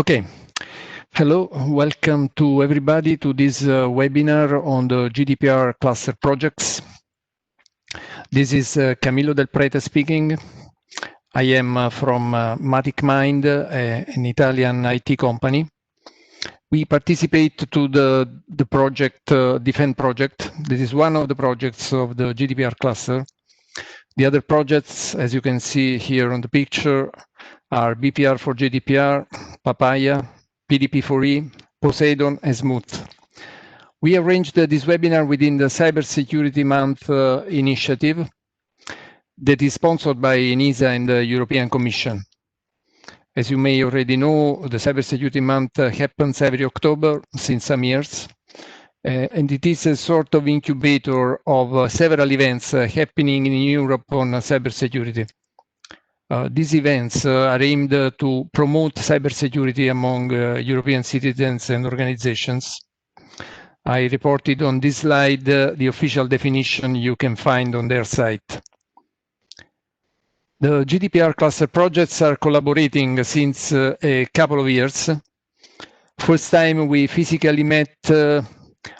Okay, hello, welcome to everybody to this webinar on the GDPR cluster projects. This is Camillo Del Prete speaking. I am from Matic Mind, an Italian IT company. We participate to the project, Defend project. This is one of the projects of the GDPR cluster. The other projects, as you can see here on the picture, are BPR for GDPR, PAPAYA, PDP4E, PoSeID-on, and Smooth. We arranged this webinar within the Cybersecurity Month initiative that is sponsored by ENISA and the European Commission. As you may already know, the Cybersecurity Month happens every October since some years. And it is a sort of incubator of several events happening in Europe on cybersecurity. These events are aimed to promote cybersecurity among European citizens and organizations. I reported on this slide the official definition you can find on their site. The GDPR cluster projects are collaborating since a couple of years. First time we physically met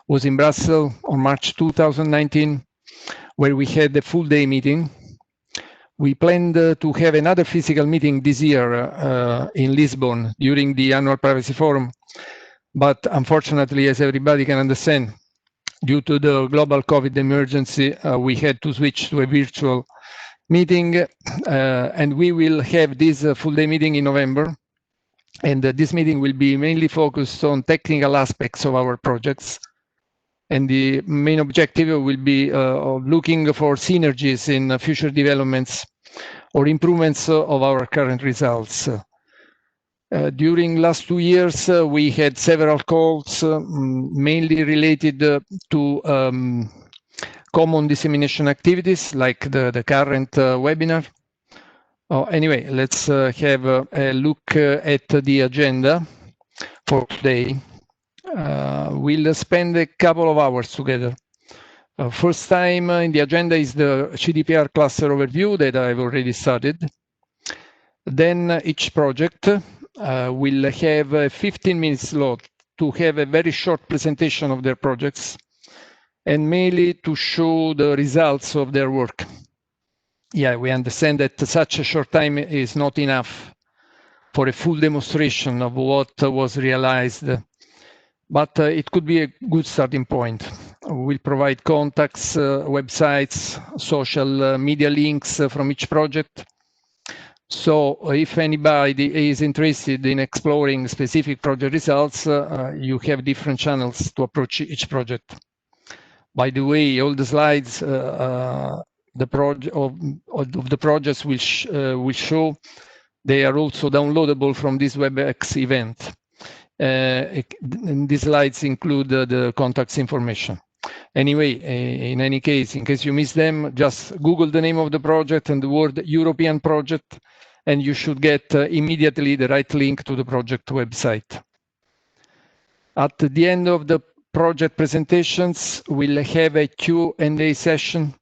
was in Brussels on March 2019, where we had a full day meeting. We planned to have another physical meeting this year in Lisbon during the annual privacy forum. But unfortunately, as everybody can understand, due to the global COVID emergency, we had to switch to a virtual meeting. And we will have this full day meeting in November. And this meeting will be mainly focused on technical aspects of our projects. And the main objective will be of looking for synergies in future developments or improvements of our current results. During last 2 years, we had several calls, mainly related to common dissemination activities, like the current webinar. Anyway, let's have a look at the agenda for today. We'll spend a couple of hours together. First time in the agenda is the GDPR cluster overview that I've already started. Then each project will have a 15-minute slot to have a very short presentation of their projects and mainly to show the results of their work. Yeah, we understand that such a short time is not enough for a full demonstration of what was realized. But it could be a good starting point. We'll provide contacts, websites, social media links from each project. So if anybody is interested in exploring specific project results, you have different channels to approach each project. By the way, all the slides of the projects will show they are also downloadable from this WebEx event. And these slides include the contacts information. Anyway, in any case, in case you miss them, just Google the name of the project and the word European project, and you should get immediately the right link to the project website. At the end of the project presentations, we'll have a Q&A session.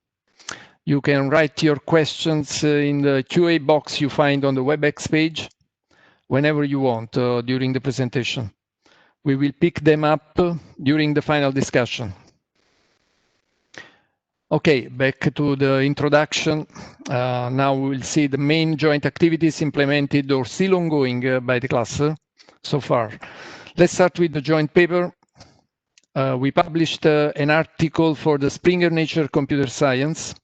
You can write your questions in the QA box you find on the WebEx page whenever you want during the presentation. We will pick them up during the final discussion. Okay, back to the introduction. Now we'll see the main joint activities implemented or still ongoing by the cluster so far. Let's start with the joint paper. We published an article for the Springer Nature Computer Science.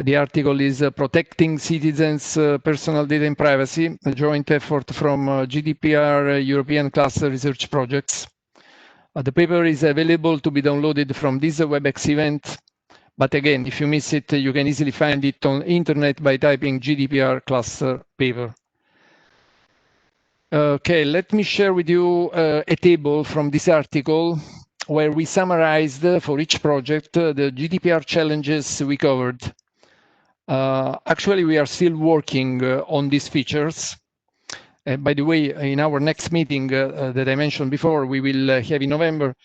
The article is Protecting Citizens' Personal Data and Privacy, a joint effort from GDPR European Cluster Research Projects. The paper is available to be downloaded from this WebEx event. But again, if you miss it, you can easily find it on internet by typing GDPR cluster paper. Okay, let me share with you a table from this article where we summarized for each project the GDPR challenges we covered. Actually, we are still working on these features. By the way, in our next meeting that I mentioned before, we will have in November,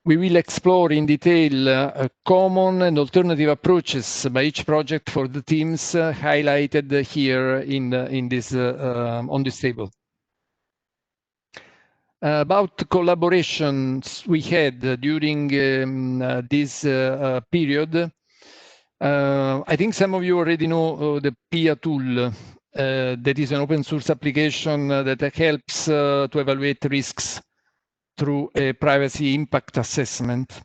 we will explore in detail common and alternative approaches by each project for the teams highlighted here on this table. About collaborations we had during this period, I think some of you already know the PAPAYA tool. That is an open source application that helps to evaluate risks through a privacy impact assessment.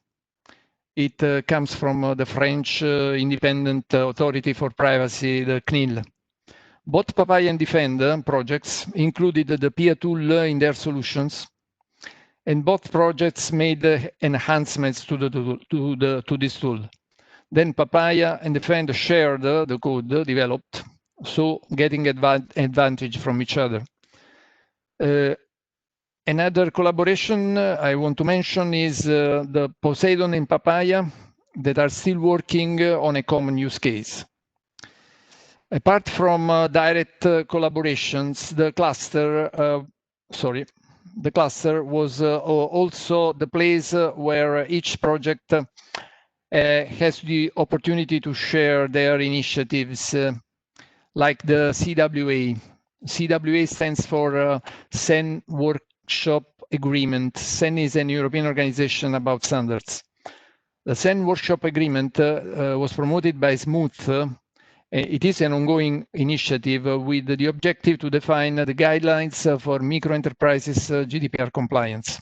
It comes from the French Independent Authority for Privacy, the CNIL. Both PAPAYA and Defend projects included the PAPAYA tool in their solutions, and both projects made enhancements to this tool. Then PAPAYA and Defend shared the code developed, so getting advantage from each other. Another collaboration I want to mention is the PoSeID-on and PAPAYA that are still working on a common use case. Apart from direct collaborations, the cluster was also the place where each project has the opportunity to share their initiatives, like the CWA. CWA stands for CEN Workshop Agreement. CEN is an European organization about standards. The CEN Workshop Agreement was promoted by Smooth. It is an ongoing initiative with the objective to define the guidelines for microenterprises GDPR compliance.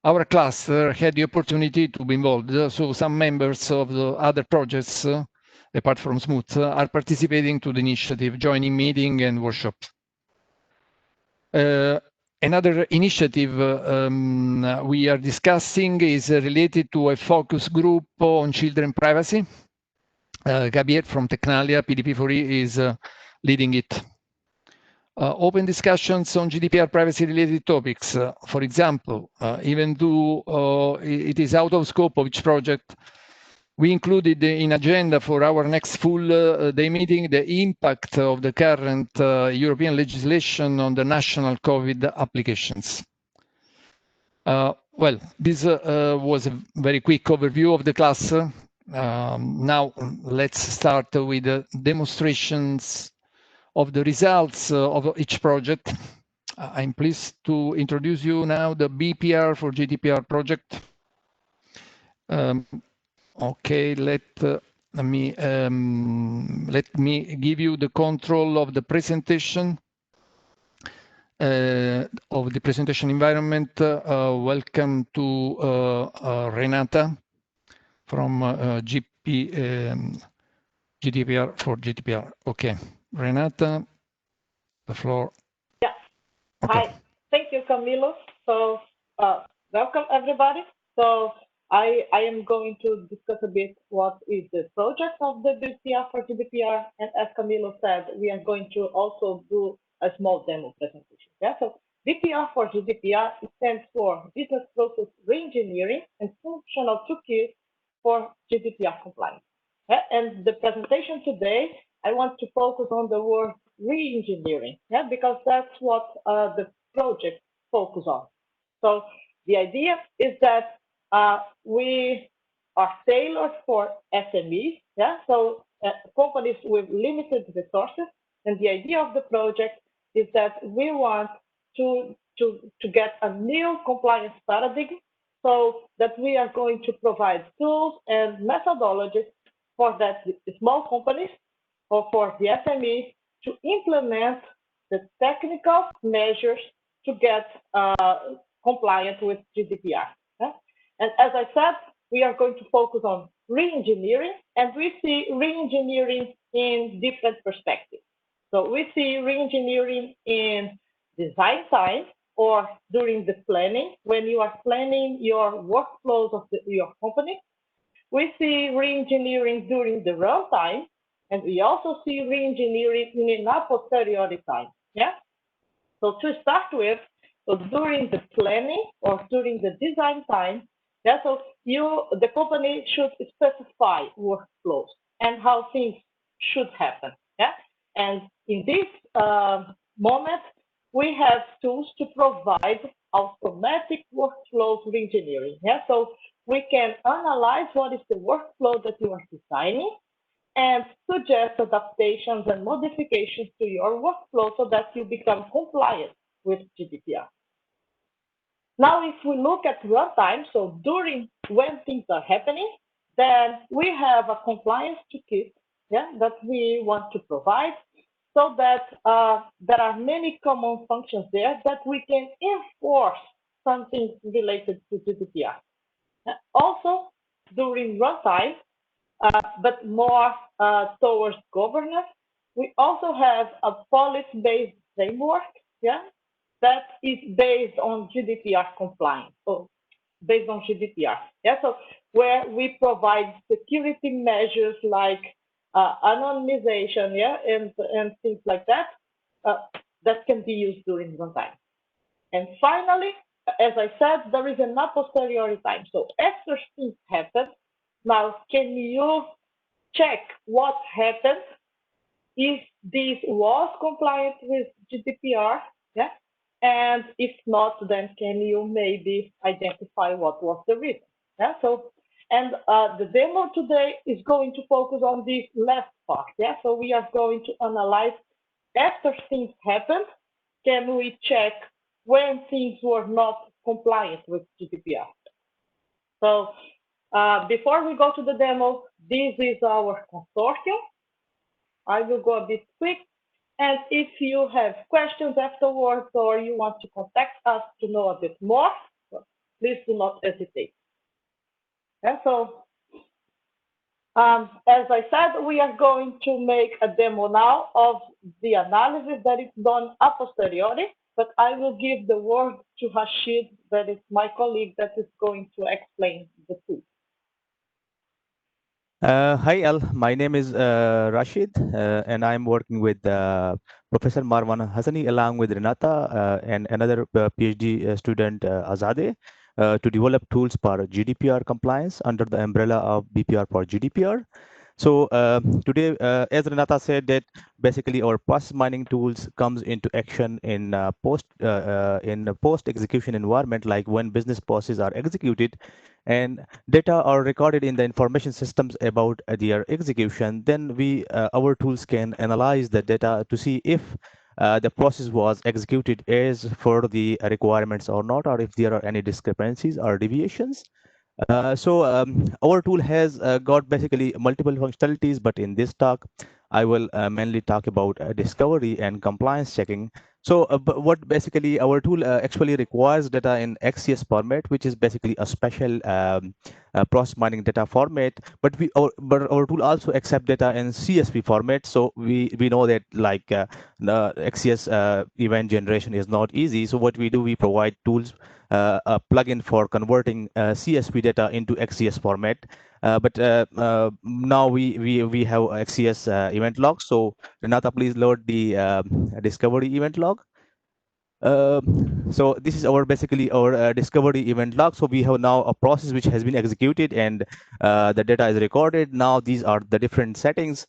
Our cluster had the opportunity to be involved, so some members of the other projects, apart from Smooth, are participating to the initiative, joining meetings and workshops. Another initiative we are discussing is related to a focus group on children privacy. Gabriel from Technalia, PDP4E, is leading it. Open discussions on GDPR privacy-related topics. For example, even though it is out of scope of each project, we included in agenda for our next full day meeting the impact of the current European legislation on the national COVID applications. Well, this was a very quick overview of the cluster. Now let's start with the demonstrations of the results of each project. I'm pleased to introduce you now the BPR for GDPR project. Okay, let me give you the control of the presentation. Of the presentation environment. Welcome to Renata from GDPR for GDPR. Okay, Renata, the floor. Yeah. Okay. Hi, thank you, Camilo. So welcome everybody. So I am going to discuss a bit what is the project of the BPR for GDPR, and as Camilo said, we are going to also do a small demo presentation. Yeah. So BPR for GDPR stands for Business Process Reengineering and Functional Toolkit for GDPR compliance. Yeah? And the presentation today, I want to focus on the word reengineering, yeah, because that's what the project focuses on. So the idea is that we are tailored for SMEs, yeah, so companies with limited resources, and the idea of the project is that we want to get a new compliance paradigm, so that we are going to provide tools and methodologies for that small companies or for the SMEs to implement the technical measures to get compliant with GDPR. Yeah? And as I said, we are going to focus on reengineering, and we see reengineering in different perspectives. So we see reengineering in design time or during the planning, when you are planning your workflows of your company. We see reengineering during the runtime, and we also see reengineering in a posteriori time. Yeah. So to start with, so during the planning or during the design time, yeah, so the company should specify workflows and how things should happen. Yeah. And in this moment, we have tools to provide automatic workflows reengineering. Yeah. So we can analyze what is the workflow that you are designing and suggest adaptations and modifications to your workflow so that you become compliant with GDPR. Now, if we look at runtime, so during when things are happening, then we have a compliance toolkit, yeah, that we want to provide so that there are many common functions there that we can enforce something related to GDPR. Also, during runtime, but more towards governance, we also have a policy-based framework, yeah, that is based on GDPR compliance, so based on GDPR. Yeah, so where we provide security measures like anonymization, yeah, and things like that, that can be used during runtime. And finally, as I said, there is an a posteriori time. So after things happen, now can you check what happened if this was compliant with GDPR, yeah? And if not, then can you maybe identify what was the reason? Yeah. So, and the demo today is going to focus on this last part. Yeah. So we are going to analyze after things happened, can we check when things were not compliant with GDPR? So before we go to the demo, this is our consortium. I will go a bit quick. And if you have questions afterwards or you want to contact us to know a bit more, please do not hesitate. And so, as I said, we are going to make a demo now of the analysis that is done a posteriori, but I will give the word to Rashid, that is my colleague that is going to explain the tool. Hi, Al. My name is Rashid, and I'm working with Professor Marwan Hassani along with Renata and another PhD student, Azade, to develop tools for GDPR compliance under the umbrella of BPR for GDPR. So today, as Renata said, that basically our process mining tools comes into action in post execution environment, like when business processes are executed and data are recorded in the information systems about their execution. Then we our tools can analyze the data to see if the process was executed as per the requirements or not, or if there are any discrepancies or deviations. So our tool has got basically multiple functionalities, but in this talk, I will mainly talk about discovery and compliance checking. So what basically our tool actually requires data in XCS format, which is basically a special process mining data format. But our tool also accept data in CSV format. So we know that like the XCS event generation is not easy. So what we do, we provide tools, a plugin for converting CSV data into XCS format. But now we have XCS event log. So Renata, please load the discovery event log. So this is our basically our discovery event log. So we have now a process which has been executed and the data is recorded. Now these are the different settings.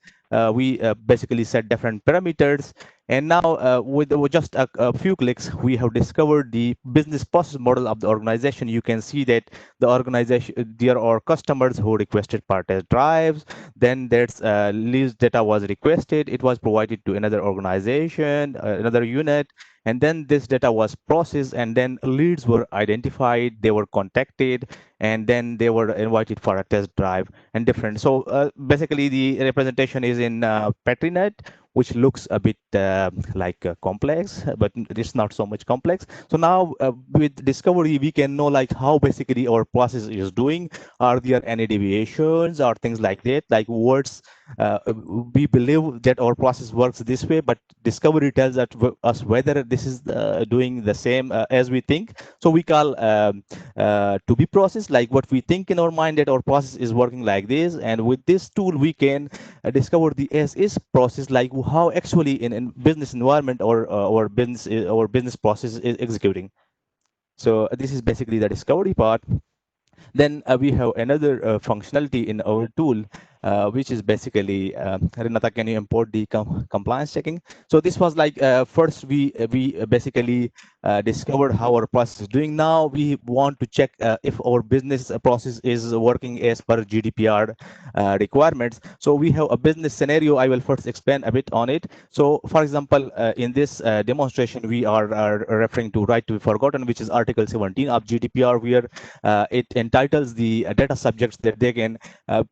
We basically set different parameters, and now with just a few clicks, we have discovered the business process model of the organization. You can see that the organization, there are customers who requested part test drives. Then there's lease data was requested. It was provided to another organization, another unit, and then this data was processed, and then leads were identified, they were contacted, and then they were invited for a test drive and different. So basically the representation is in Patrinet, which looks a bit like complex, but it's not so much complex. So now with discovery, we can know like how basically our process is doing. Are there any deviations or things like that, like words? We believe that our process works this way, but discovery tells us whether this is doing the same as we think. So we call to be process, like what we think in our mind that our process is working like this. And with this tool, we can discover the as is process, like how actually in business environment or our business process is executing. So this is basically the discovery part. Then we have another functionality in our tool, which is basically, Renata, can you import the compliance checking? So this was like, first we basically discovered how our process is doing. Now we want to check if our business process is working as per GDPR requirements. So we have a business scenario. I will first explain a bit on it. So for example, in this demonstration, we are referring to right to be forgotten, which is Article 17 of GDPR, where it entitles the data subjects that they can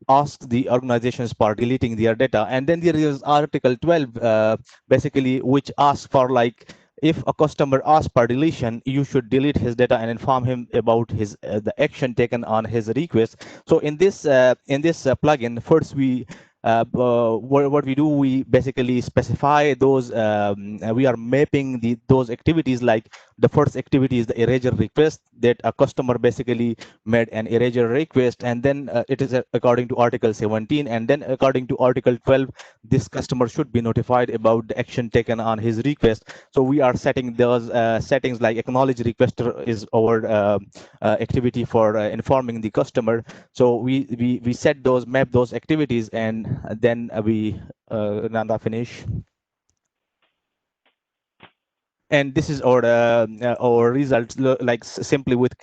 ask the organizations for deleting their data. And then there is Article 12, basically, which asks for, like, if a customer asks for deletion, you should delete his data and inform him about his the action taken on his request. So in this plugin, first what we do, we basically specify those, we are mapping those activities. Like, the first activity is the erasure request, that a customer basically made an erasure request, and then it is according to Article 17, and then according to Article 12, this customer should be notified about the action taken on his request. So we are setting those settings, like acknowledge requester is our activity for informing the customer. So we set those, map those activities, and then we Nanda, finish. And this is our results. Like, simply with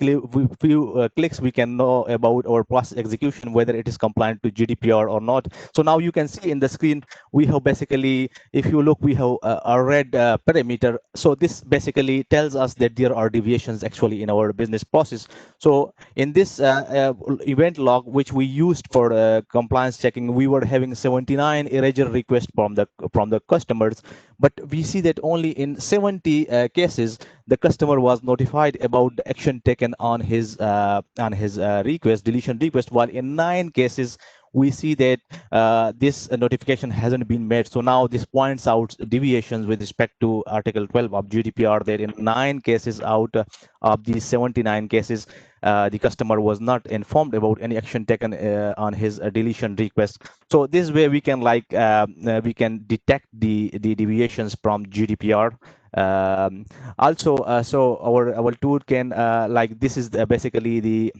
few clicks, we can know about our process execution, whether it is compliant to GDPR or not. So now you can see in the screen, we have basically, if you look, we have a red parameter. So this basically tells us that there are deviations actually in our business process. So in this event log, which we used for compliance checking, we were having 79 erasure requests from the customers, but we see that only in 70 cases the customer was notified about the action taken on his request, deletion request, while in 9 cases we see that this notification hasn't been made. So now this points out deviations with respect to Article 12 of GDPR, that in 9 cases out of these 79 cases, the customer was not informed about any action taken on his deletion request. So this way we can, like, we can detect the deviations from GDPR. Also, so our tool can, like, this is basically the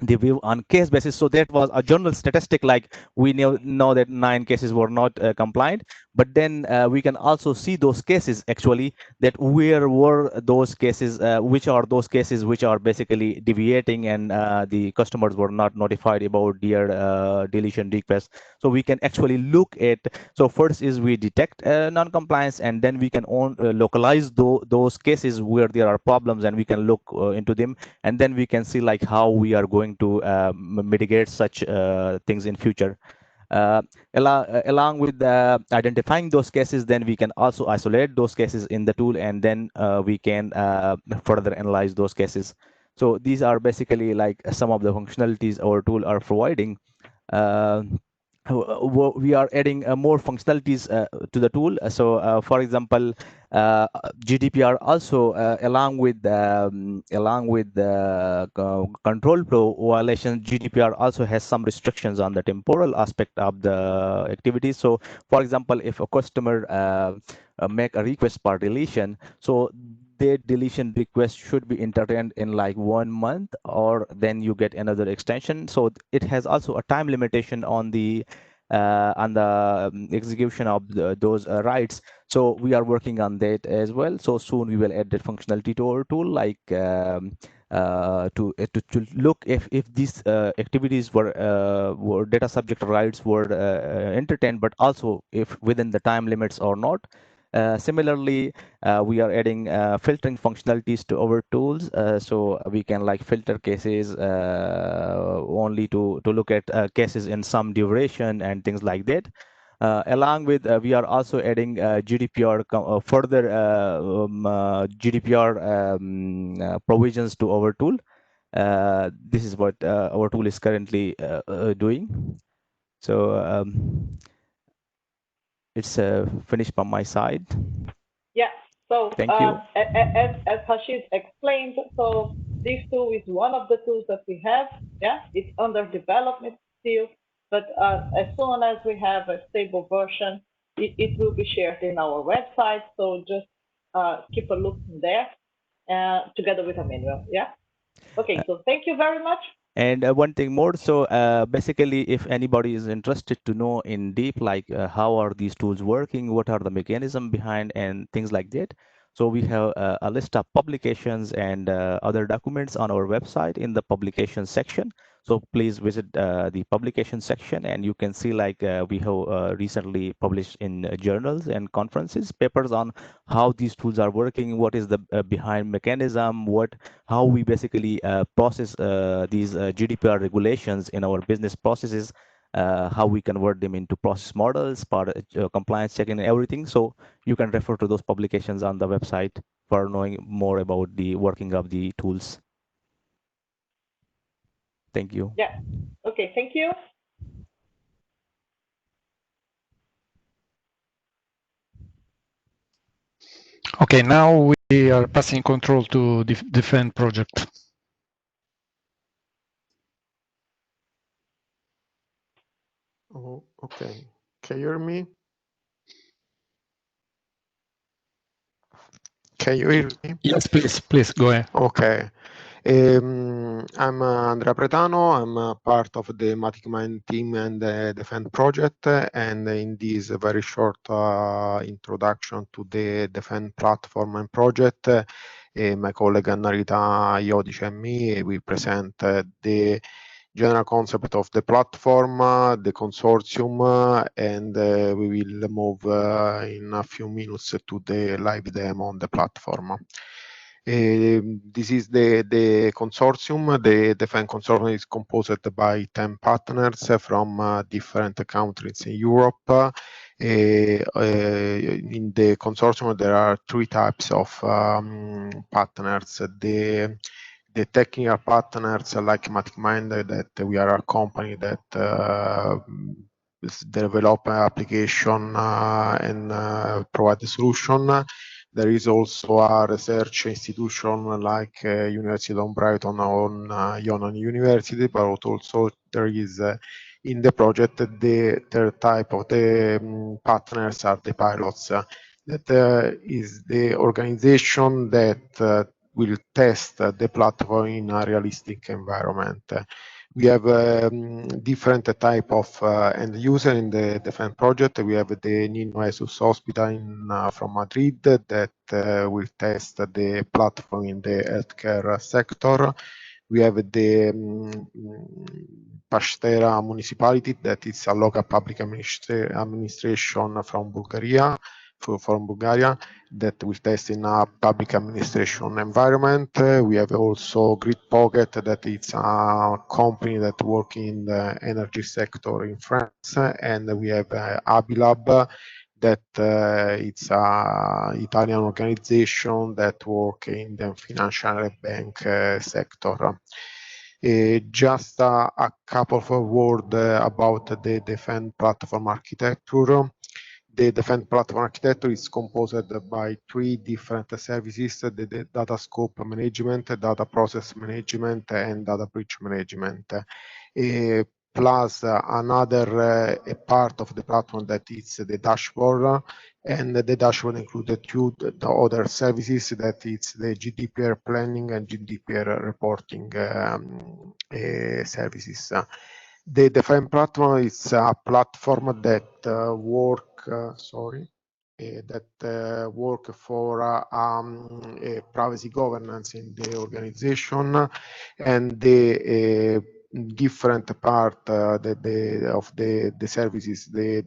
view on case basis. So that was a general statistic, like, we know that 9 cases were not compliant, but then we can also see those cases actually, that where were those cases, which are those cases which are basically deviating, and the customers were not notified about their deletion request. So we can actually look at, so first is we detect non-compliance, and then we can localize those cases where there are problems, and we can look into them, and then we can see, like, how we are going to mitigate such things in future. Along with identifying those cases, then we can also isolate those cases in the tool, and then we can further analyze those cases. So these are basically, like, some of the functionalities our tool are providing. We are adding more functionalities to the tool. So for example, GDPR also, along with control flow violations, GDPR also has some restrictions on the temporal aspect of the activities. So for example, if a customer make a request for deletion, so their deletion request should be entertained in like 1 month, or then you get another extension. So it has also a time limitation on the execution of those rights. So we are working on that as well. So soon we will add that functionality to our tool, like to look if these activities were data subject rights were entertained, but also if within the time limits or not. Similarly, we are adding filtering functionalities to our tools, so we can, like, filter cases only to look at cases in some duration and things like that. Along with, we are also adding GDPR further GDPR provisions to our tool. This is what our tool is currently doing. So it's finished from my side. Yeah. So thank you. As Rashid explained, so this tool is one of the tools that we have. Yeah, it's under development still, but as soon as we have a stable version, it will be shared in our website. So just keep a look in there, together with a manual. Yeah. Okay. So thank you very much And one thing more, so basically, if anybody is interested to know in deep, like how are these tools working, what are the mechanism behind, and things like that. So we have a list of publications and other documents on our website in the publication section. So please visit the publication section, and you can see like we have recently published in journals and conferences papers on how these tools are working, what is the behind mechanism, how we basically process these GDPR regulations in our business processes, how we convert them into process models, compliance checking and everything. So you can refer to those publications on the website for knowing more about the working of the tools. Thank you. Yeah. Okay, thank you. Okay, now we are passing control to the Defend project. Oh, okay. Can you hear me? Can you hear me? Yes, please go ahead. Okay. I'm Andrea Pretano. I'm part of the Matic Mind team and the Defend project. And in this very short introduction to the Defend platform and project, my colleague Annarita Iodice and me, we present the general concept of the platform, the consortium, and we will move in a few minutes to the live demo on the platform. This is the consortium. The Defend consortium is composed by 10 partners from different countries in Europe. In the consortium, there are 3 types of partners. The technical partners like MaticMind, that we are a company that develop application and provide the solution. There is also a research institution like University of Brighton or Iona University, but also there is in the project the third type of the partners are the pilots. That is the organization that will test the platform in a realistic environment. We have different type of end user in the Defend project. We have the Nino Jesus Hospital from Madrid that will test the platform in the healthcare sector. We have the Pastera municipality, that is a local public administration from Bulgaria, that will test in a public administration environment. We have also Grid Pocket, that is a company that works in the energy sector in France, and we have Abilab, that it's an Italian organization that works in the financial bank sector. Just a couple of words about the Defend platform architecture. The Defend platform architecture is composed by 3 different services: the data scope management, data process management, and data breach management. Plus another part of the platform that is the dashboard, and the dashboard includes 2 other services, that is the GDPR planning and GDPR reporting services. The Defend platform is a platform that work for privacy governance in the organization, and the different part of the services, the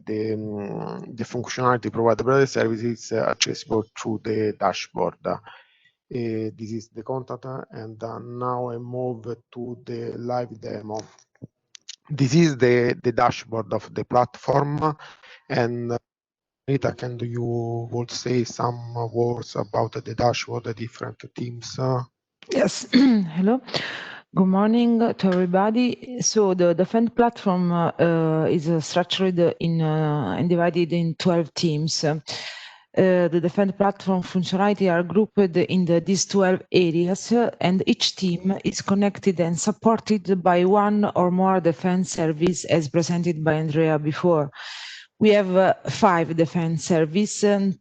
functionality provided by the services accessible through the dashboard. This is the content, and now I move to the live demo. This is the dashboard of the platform, and Rita, can you would say some words about the dashboard, the different teams? Yes. Hello. Good morning to everybody. So the Defend platform is structured in and divided in 12 teams. The Defend platform functionality are grouped in these 12 areas, and each team is connected and supported by 1 or more defense service, as presented by Andrea before. We have 5 defense services,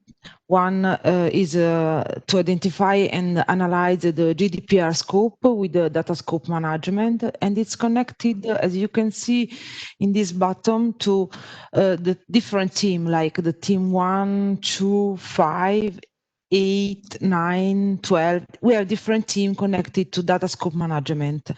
One is to identify and analyze the GDPR scope with the data scope management, and it's connected, as you can see in this bottom, to the different team, like the team 1, 2, 5, 8, 9, 12. We have different team connected to data scope management.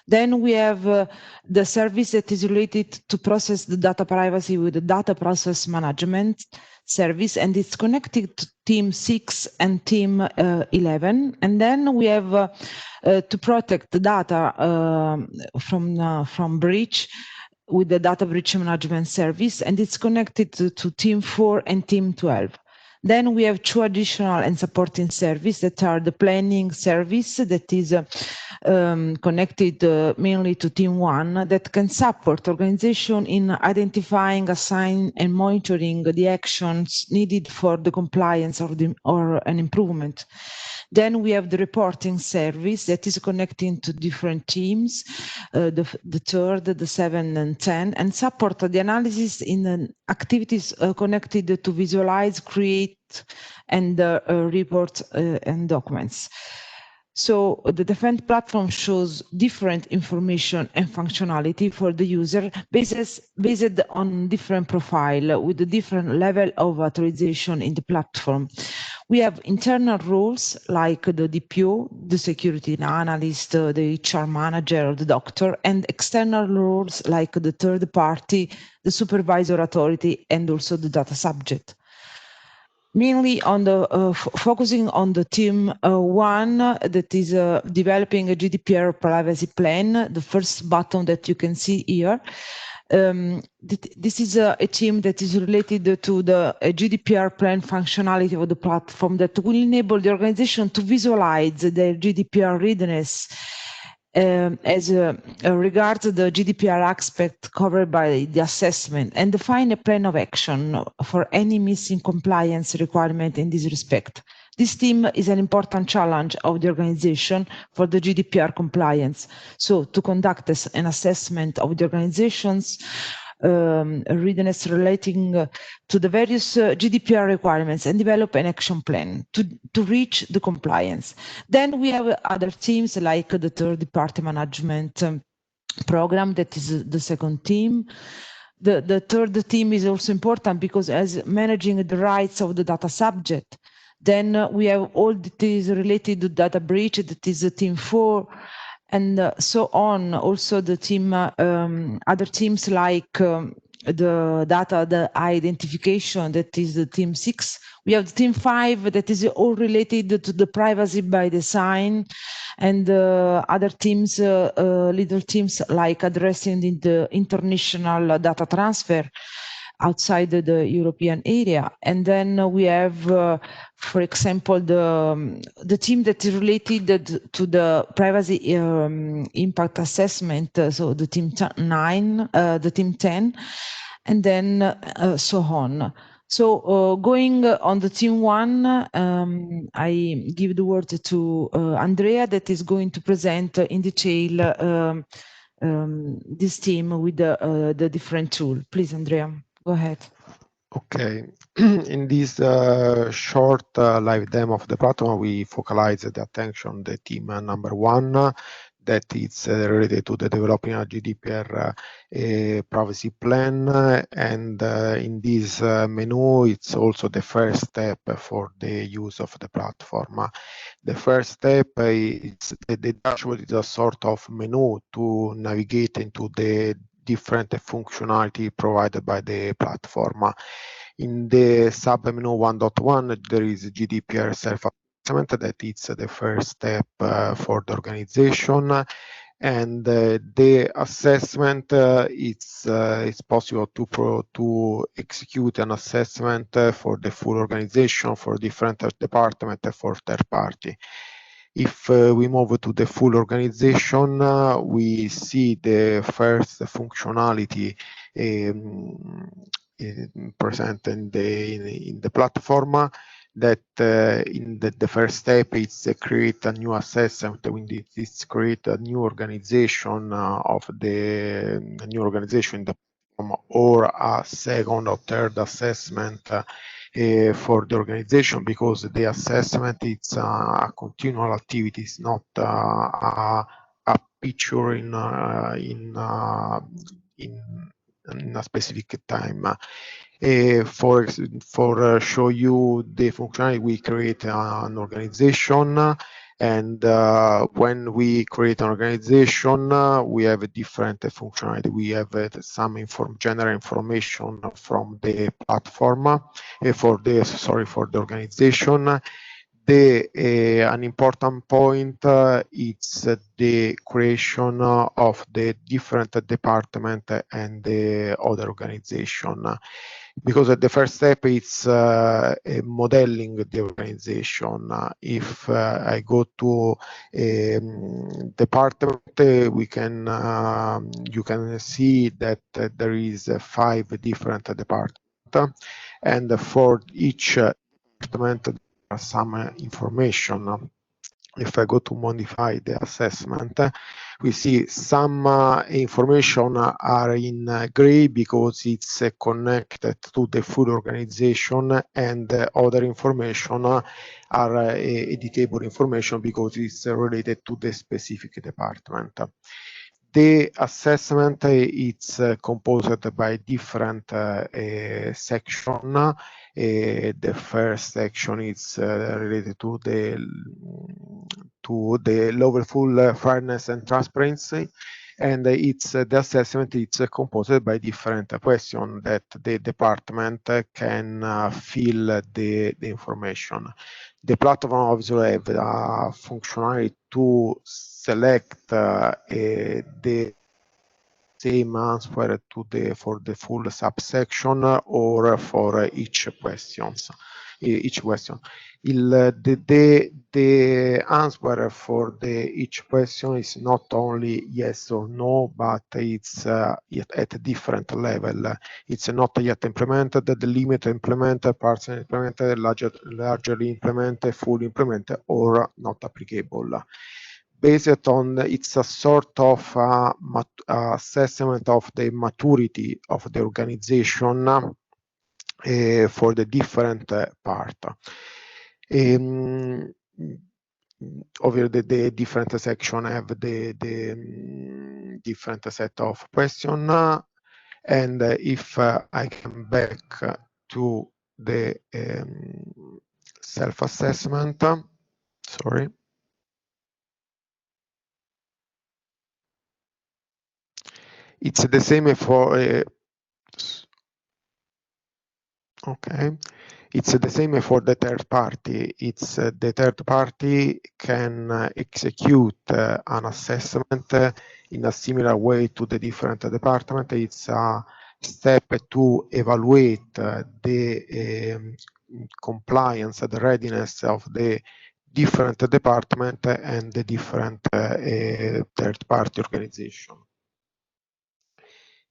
Then we have the service that is related to process the data privacy with the data process management service, and it's connected to team 6 and team 11. And then we have to protect the data from breach with the data breach management service, and it's connected to team 4 and team 12. Then we have two additional and supporting services that are the planning service that is connected mainly to team 1, that can support organization in identifying, assigning and monitoring the actions needed for the compliance or an improvement. Then we have the reporting service that is connecting to different teams, the 3rd, the 7th and 10, and support the analysis in activities connected to visualize, create, and report and documents. So the Defend platform shows different information and functionality for the user based on different profile with a different level of authorization in the platform. We have internal roles like the DPO, the security analyst, the HR manager, or the doctor, and external roles like the third party, the supervisor authority, and also the data subject. Mainly on the focusing on the team 1 that is developing a GDPR privacy plan, the first button that you can see here. This is a team that is related to the GDPR plan functionality of the platform that will enable the organization to visualize their GDPR readiness as regards the GDPR aspect covered by the assessment, and define a plan of action for any missing compliance requirement in this respect. This team is an important challenge of the organization for the GDPR compliance. So to conduct an assessment of the organization's readiness relating to the various GDPR requirements and develop an action plan to reach the compliance. Then we have other teams like the third-party management program, that is the second team. The third team is also important because as managing the rights of the data subject. Then we have all that is related to data breach, that is the team 4, and so on. Also the team, other teams like the data, the identification, that is the team 6. We have the team 5 that is all related to the privacy by design, and other teams, little teams like addressing the international data transfer outside the European area. And then we have, for example, the team that is related to the privacy impact assessment, so the team 9, the team 10, and then so on. So going on the team 1, I give the word to Andrea, that is going to present in detail this team with the different tool. Please, Andrea, go ahead. Okay, in this short live demo of the platform, we focalize the attention on the team number 1, that is related to the developing a GDPR privacy plan, and in this menu, it's also the first step for the use of the platform. The first step is the dashboard is a sort of menu to navigate into the different functionality provided by the platform. In the sub-menu 1.1, there is GDPR self-assessment, that is the first step for the organization. And the assessment, it's possible to execute an assessment for the full organization, for different departments, for third party. If we move to the full organization, we see the first functionality present in the platform, that in the first step is create a new assessment. It's create a new organization of the new organization in the platform, or a second or third assessment for the organization, because the assessment it's a continual activity, it's not a picture in a specific time. For show you the functionality, we create an organization, and when we create an organization, we have a different functionality. We have some general information from the platform for the organization. An important point is the creation of the different department and the other organization, because the first step is modeling the organization. If I go to department, we can you can see that there is 5 different departments, and for each department some information. If I go to modify the assessment, we see some information are in gray because it's connected to the full organization, and other information are editable information because it's related to the specific department. The assessment is composed by different sections. The first section is related to the level fairness and transparency, and the assessment is composed by different questions that the department can fill the information. The platform obviously have a functionality to select the same answer for the full subsection or for each question. The answer for each question is not only yes or no, but it's at a different level. It's not yet implemented, the limit implemented, partially implemented, largely implemented, fully implemented, or not applicable. Based on, it's a sort of assessment of the maturity of the organization for the different part. Over the different section have the different set of question, and if I come back to the self-assessment, sorry. It's the same for okay. It's the same for the third party. It's the third party can execute an assessment in a similar way to the different department. It's a step to evaluate the compliance, the readiness of the different department and the different third party organization.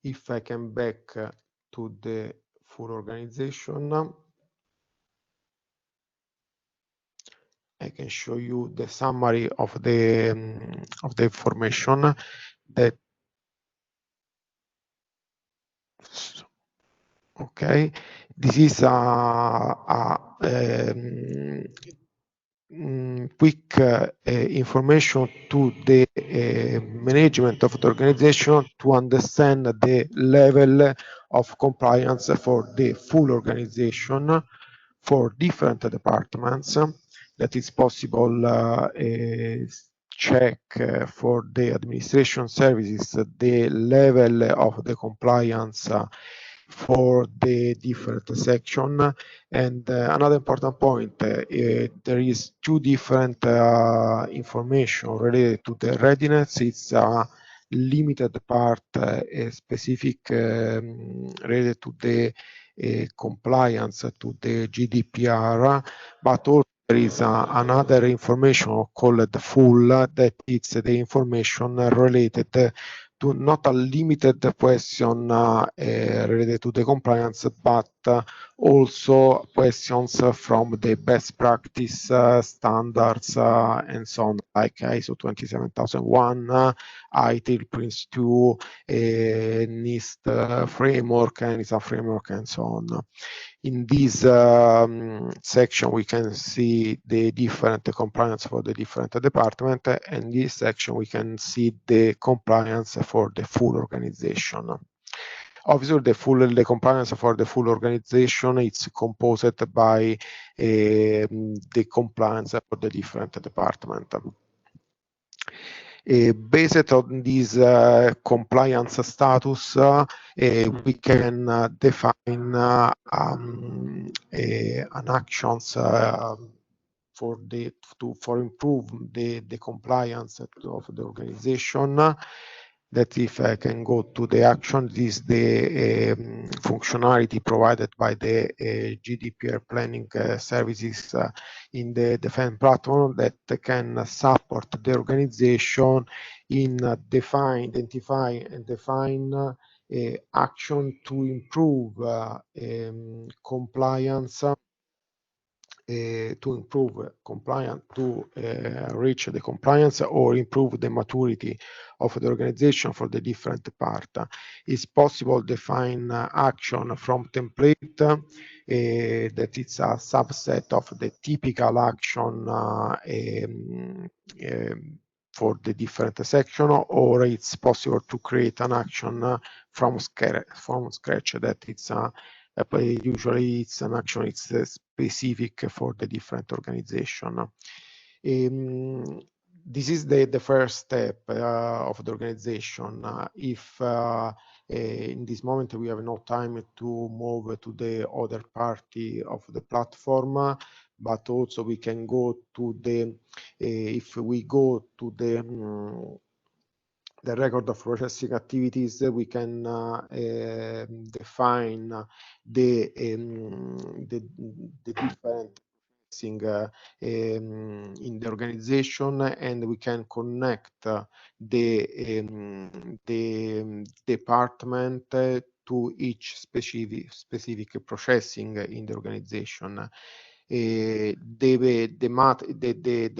If I come back to the full organization, I can show you the summary of the information that. Okay, this is a quick information to the management of the organization to understand the level of compliance for the full organization for different departments. That is possible check for the administration services the level of the compliance for the different section. And another important point, there is 2 different information related to the readiness. It's a limited part, specific related to the compliance to the GDPR, but also there is another information called full, that it's the information related to not a limited question related to the compliance, but also questions from the best practice standards and so on, like ISO 27001, ITIL Prince 2, NIST framework, and NISA framework, and so on. In this section, we can see the different compliance for the different department, and in this section, we can see the compliance for the full organization. Obviously, the compliance for the full organization is composed by the compliance for the different department. Based on this compliance status, we can define an actions for improve the compliance of the organization. That if I can go to the action, this is the functionality provided by the GDPR planning services in the defense platform that can support the organization in identify and define action to improve compliance, to reach the compliance or improve the maturity of the organization for the different part. It's possible to define action from template that it's a subset of the typical action for the different section, or it's possible to create an action from scratch that it's usually it's an action it's specific for the different organization. This is the first step of the organization. If in this moment we have no time to move to the other party of the platform, but also we can go to the if we go to the record of processing activities, we can define the different processing in the organization, and we can connect the department to each specific processing in the organization. The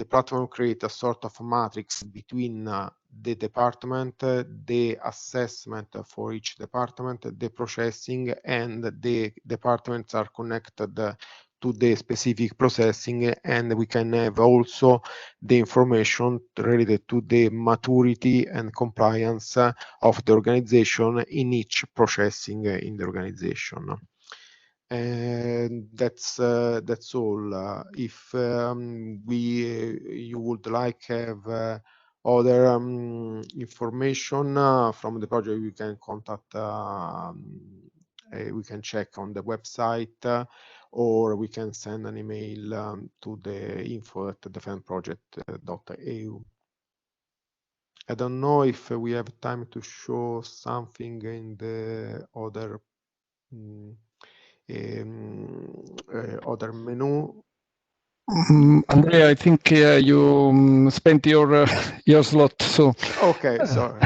platform creates a sort of matrix between the department, the assessment for each department, the processing, and the departments are connected to the specific processing, and we can have also the information related to the maturity and compliance of the organization in each processing in the organization. And that's all. If you would like have other information from the project, you can contact. We can check on the website, or we can send an email to the info@defenseproject.eu. I don't know if we have time to show something in the other other menu. Andrea, I think you spent your slot, so. Okay, sorry.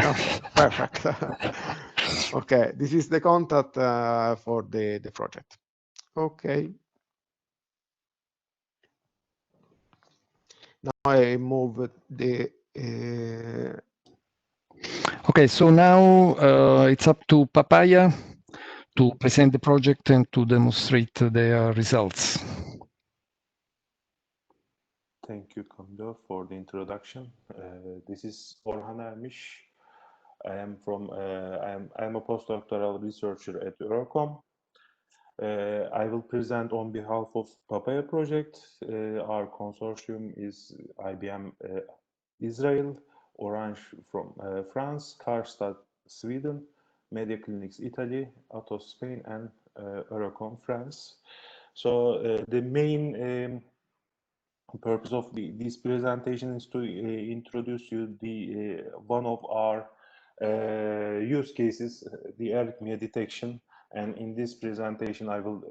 Perfect. Okay, this is the contact for the project. Okay. Now I move the. Okay, so now it's up to PAPAYA to present the project and to demonstrate their results. Thank you, Camilo, for the introduction. This is Orhan Ermiş. I am a postdoctoral researcher at Eurocom. I will present on behalf of PAPAYA project. Our consortium is IBM Israel, Orange from France, Karstad Sweden, Media Clinics Italy, Atos Spain, and Eurocom France. So the main purpose of this presentation is to introduce you the one of our use cases, the arrhythmia detection. And in this presentation, I will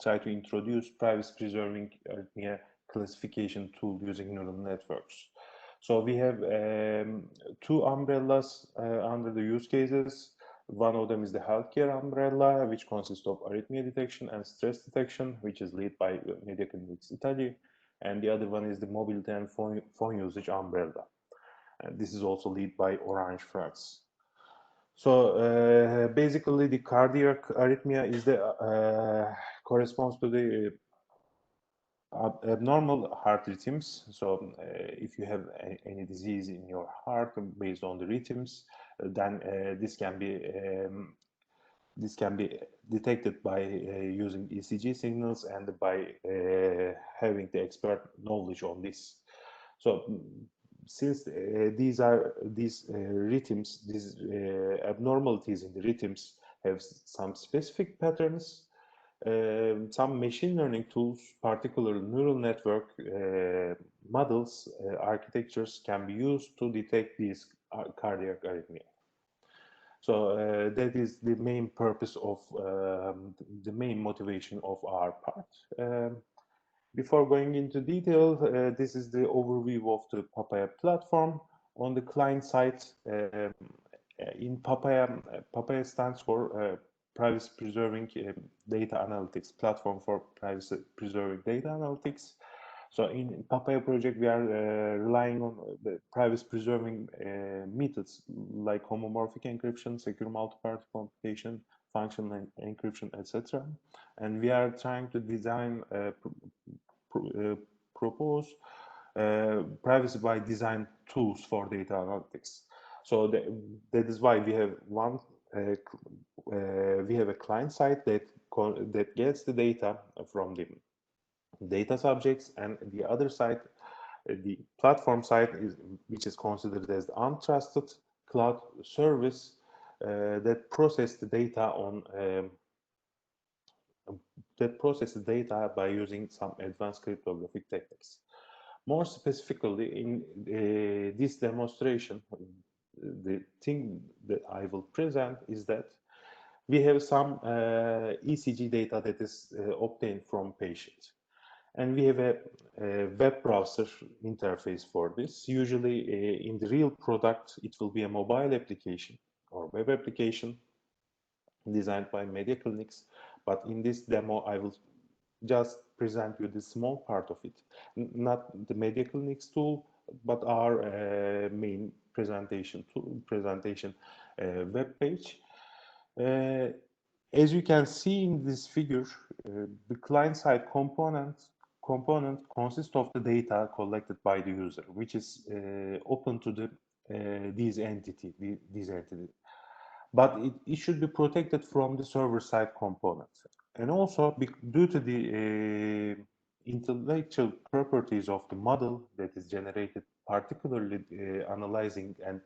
try to introduce privacy-preserving arrhythmia classification tool using neural networks. So we have two umbrellas under the use cases. One of them is the healthcare umbrella, which consists of arrhythmia detection and stress detection, which is led by Media Clinics Italy. And the other one is the mobility and phone usage umbrella. And this is also led by Orange France. So basically, the cardiac arrhythmia is the corresponds to the abnormal heart rhythms. So if you have any disease in your heart based on the rhythms, then this can be detected by using ECG signals and by having the expert knowledge on this. So since these rhythms, these abnormalities in the rhythms have some specific patterns, some machine learning tools, particularly neural network models, architectures can be used to detect these cardiac arrhythmia. So that is the main purpose of the main motivation of our part. Before going into detail, this is the overview of the PAPAYA platform. On the client side, in PAPAYA, PAPAYA stands for Privacy Preserving Data Analytics, Platform for Privacy Preserving Data Analytics. So in PAPAYA project, we are relying on the privacy preserving methods like homomorphic encryption, secure multi-party computation, functional encryption, etc. And we are trying to design, propose privacy by design tools for data analytics. So that is why we have we have a client side that gets the data from the data subjects, and the other side, the platform side, which is considered as the untrusted cloud service that process the data by using some advanced cryptographic techniques. More specifically, in this demonstration, the thing that I will present is that we have some ECG data that is obtained from patients. And we have a web browser interface for this. Usually in the real product, it will be a mobile application or web application designed by Media Clinics. But in this demo, I will just present you the small part of it. Not the Media Clinics tool, but our main presentation web page. As you can see in this figure, the client-side component consists of the data collected by the user, which is open to these entities. But it should be protected from the server-side component. And also, due to the intellectual properties of the model that is generated, particularly analyzing and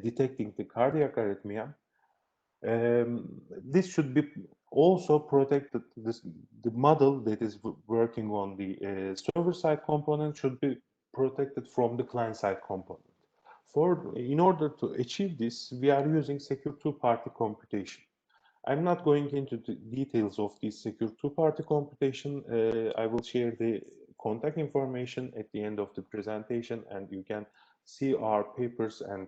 detecting the cardiac arrhythmia, this should be also protected. The model that is working on the server-side component should be protected from the client-side component. In order to achieve this, we are using secure two-party computation. I'm not going into the details of this secure two-party computation. I will share the contact information at the end of the presentation, and you can see our papers and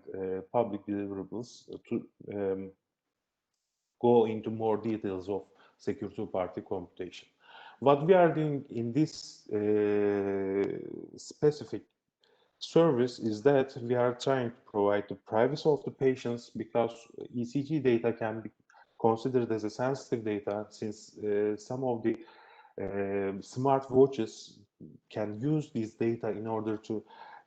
public deliverables to go into more details of secure two-party computation. What we are doing in this specific service is that we are trying to provide the privacy of the patients, because ECG data can be considered as a sensitive data, since some of the smart watches can use this data in order to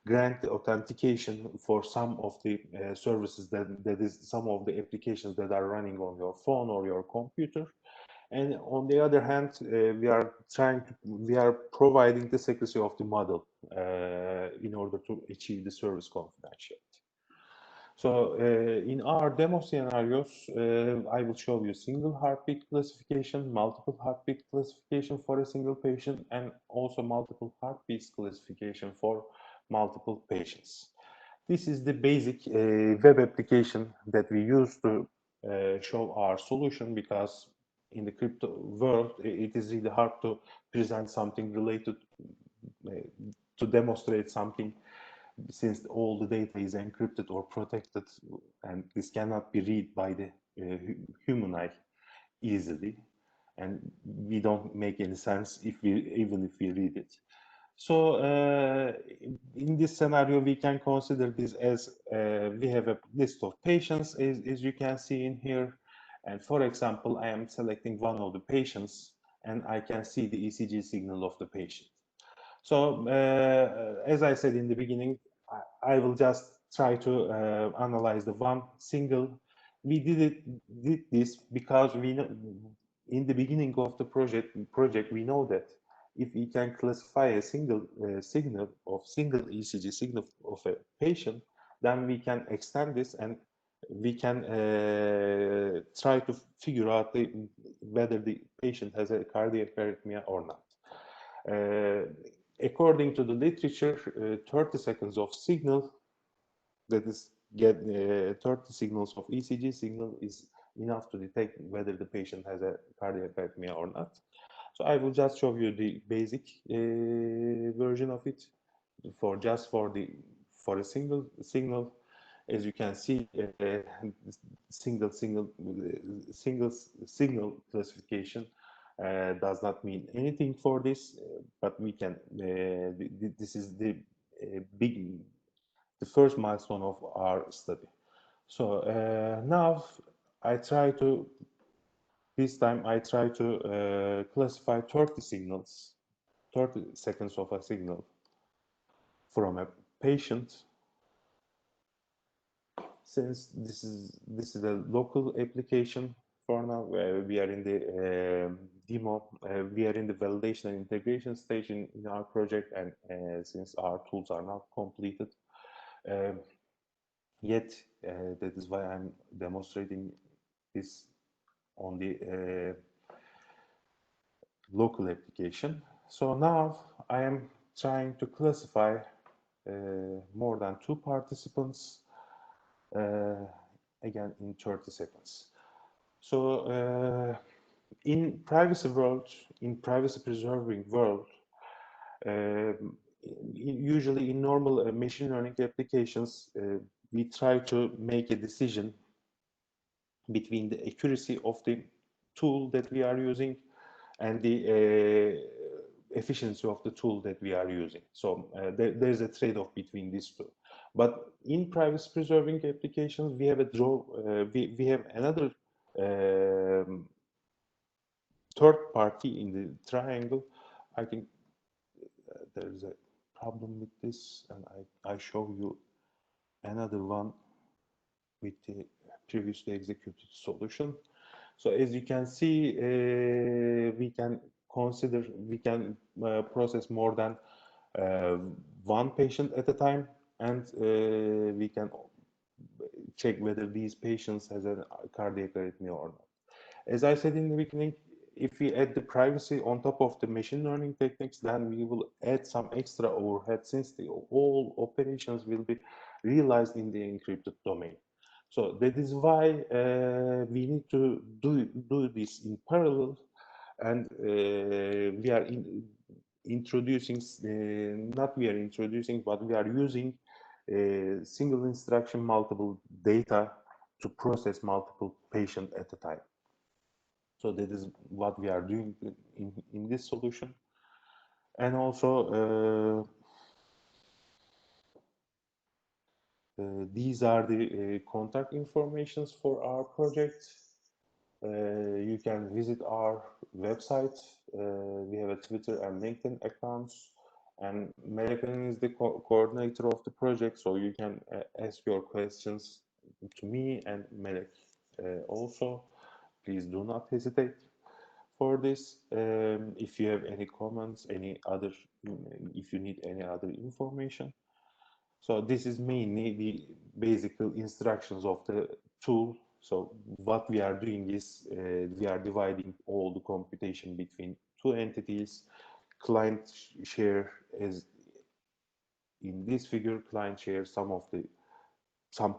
grant the authentication for some of the services that is some of the applications that are running on your phone or your computer. And on the other hand, we are providing the secrecy of the model in order to achieve the service confidentiality. So in our demo scenarios, I will show you single heartbeat classification, multiple heartbeat classification for a single patient, and also multiple heartbeats classification for multiple patients. This is the basic web application that we use to show our solution, because in the crypto world, it is really hard to present something related to demonstrate something since all the data is encrypted or protected, and this cannot be read by the human eye easily, and we don't make any sense even if we read it. So in this scenario, we can consider this as we have a list of patients, as you can see in here. And for example, I am selecting one of the patients, and I can see the ECG signal of the patient. So as I said in the beginning, I will just try to analyze the one single. We did this because we know in the beginning of the project we know that if we can classify a single single ECG signal of a patient, then we can extend this and we can try to figure out whether the patient has a cardiac arrhythmia or not. According to the literature, 30 seconds of signal, that is, 30 signals of ECG signal is enough to detect whether the patient has a cardiac arrhythmia or not. So I will just show you the basic version of it for a single signal. As you can see, single signal classification does not mean anything for this, but we can. This is the first milestone of our study. So now this time I try to classify 30 signals, 30 seconds of a signal from a patient. Since this is a local application for now, we are in the demo, we are in the validation and integration stage in our project, and since our tools are not completed yet, that is why I'm demonstrating this on the local application. So now I am trying to classify more than 2 participants again in 30 seconds. So in privacy preserving world, usually in normal machine learning applications, we try to make a decision between the accuracy of the tool that we are using and the efficiency of the tool that we are using. So there's a trade-off between these two. But in privacy preserving applications, we have we have another third party in the triangle. I think there's a problem with this, and I show you another one with the previously executed solution. So as you can see, we can process more than one patient at a time, and we can check whether these patients has a cardiac arrhythmia or not. As I said in the beginning, if we add the privacy on top of the machine learning techniques, then we will add some extra overhead, since all operations will be realized in the encrypted domain. So that is why we need to do this in parallel, and we are introducing, but we are using single instruction multiple data to process multiple patients at a time. So that is what we are doing in this solution. And also these are the contact informations for our project. You can visit our website. We have a Twitter and LinkedIn accounts, and Meleken is the coordinator of the project, so you can ask your questions to me and Melek also. Please do not hesitate for this. If you have any comments, if you need any other information. So this is mainly the basic instructions of the tool. So what we are doing is we are dividing all the computation between 2 entities. Client share is in this figure. Client share some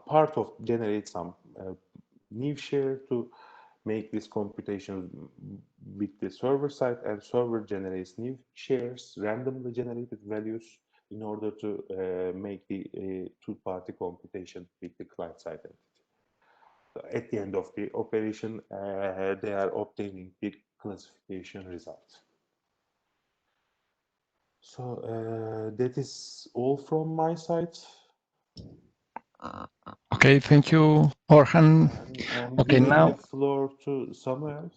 part of generate some new share to make this computation with the server side, and server generates new shares, randomly generated values in order to make the two-party computation with the client-side entity. So at the end of the operation, they are obtaining the classification result. So that is all from my side. Okay, thank you, Orhan. I'm Okay, giving now the floor to Samuel.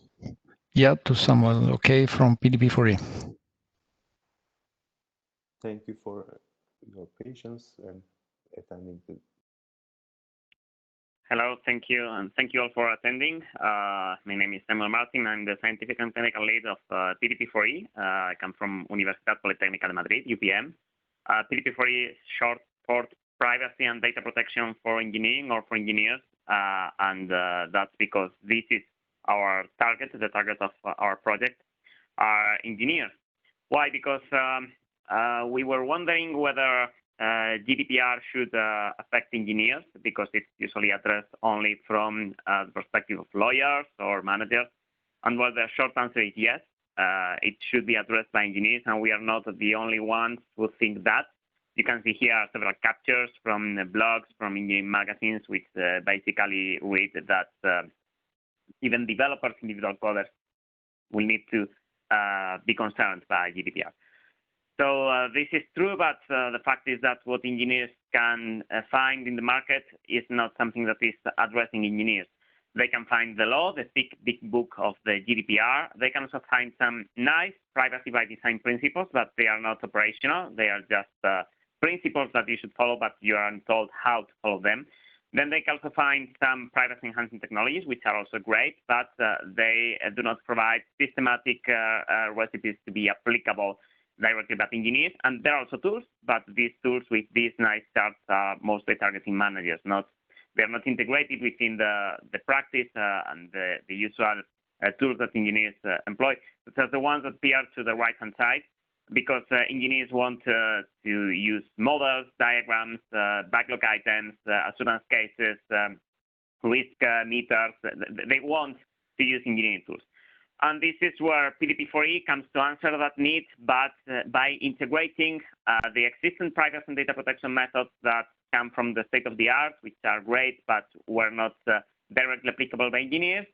yeah, to Samuel. Okay, from PDP4E. Thank you for your patience and attending the. Hello, thank you, and thank you all for attending. My name is Samuel Martin. I'm the scientific and technical lead of PDP4E. I come from Universidad Politécnica de Madrid, UPM. PDP4E is short for Privacy and Data Protection for Engineering or for engineers, and that's because this is our target. The target of our project are engineers. Why? Because we were wondering whether GDPR should affect engineers, because it's usually addressed only from the perspective of lawyers or managers. And well, the short answer is yes. It should be addressed by engineers, and we are not the only ones who think that. You can see here several captures from blogs, from engineering magazines, which basically read that even developers, individual coders, will need to be concerned by GDPR. So this is true, but the fact is that what engineers can find in the market is not something that is addressing engineers. They can find the law, the big book of the GDPR. They can also find some nice privacy by design principles, but they are not operational. They are just principles that you should follow, but you aren't told how to follow them. Then they can also find some privacy enhancing technologies, which are also great, but they do not provide systematic recipes to be applicable directly by engineers. And there are also tools, but these tools with these nice charts are mostly targeting managers. They are not integrated within the practice and the usual tools that engineers employ. So the ones that appear to the right-hand side, because engineers want to use models, diagrams, backlog items, assurance cases, risk meters. They want to use engineering tools. And this is where PDP4E comes to answer that need, but by integrating the existing privacy and data protection methods that come from the state of the art, which are great, but were not directly applicable by engineers.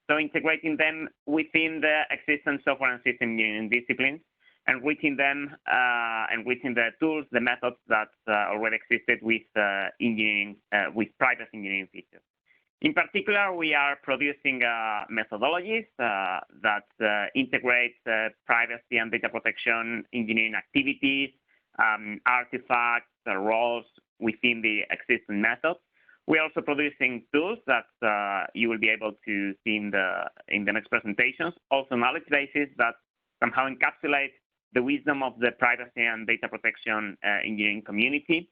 So integrating them within the existing software and system engineering disciplines, and within them and within the tools, the methods that already existed with engineering, with privacy engineering features. In particular, we are producing methodologies that integrate privacy and data protection engineering activities, artifacts, roles within the existing methods. We are also producing tools that you will be able to see in the next presentations, also knowledge bases that somehow encapsulate the wisdom of the privacy and data protection engineering community.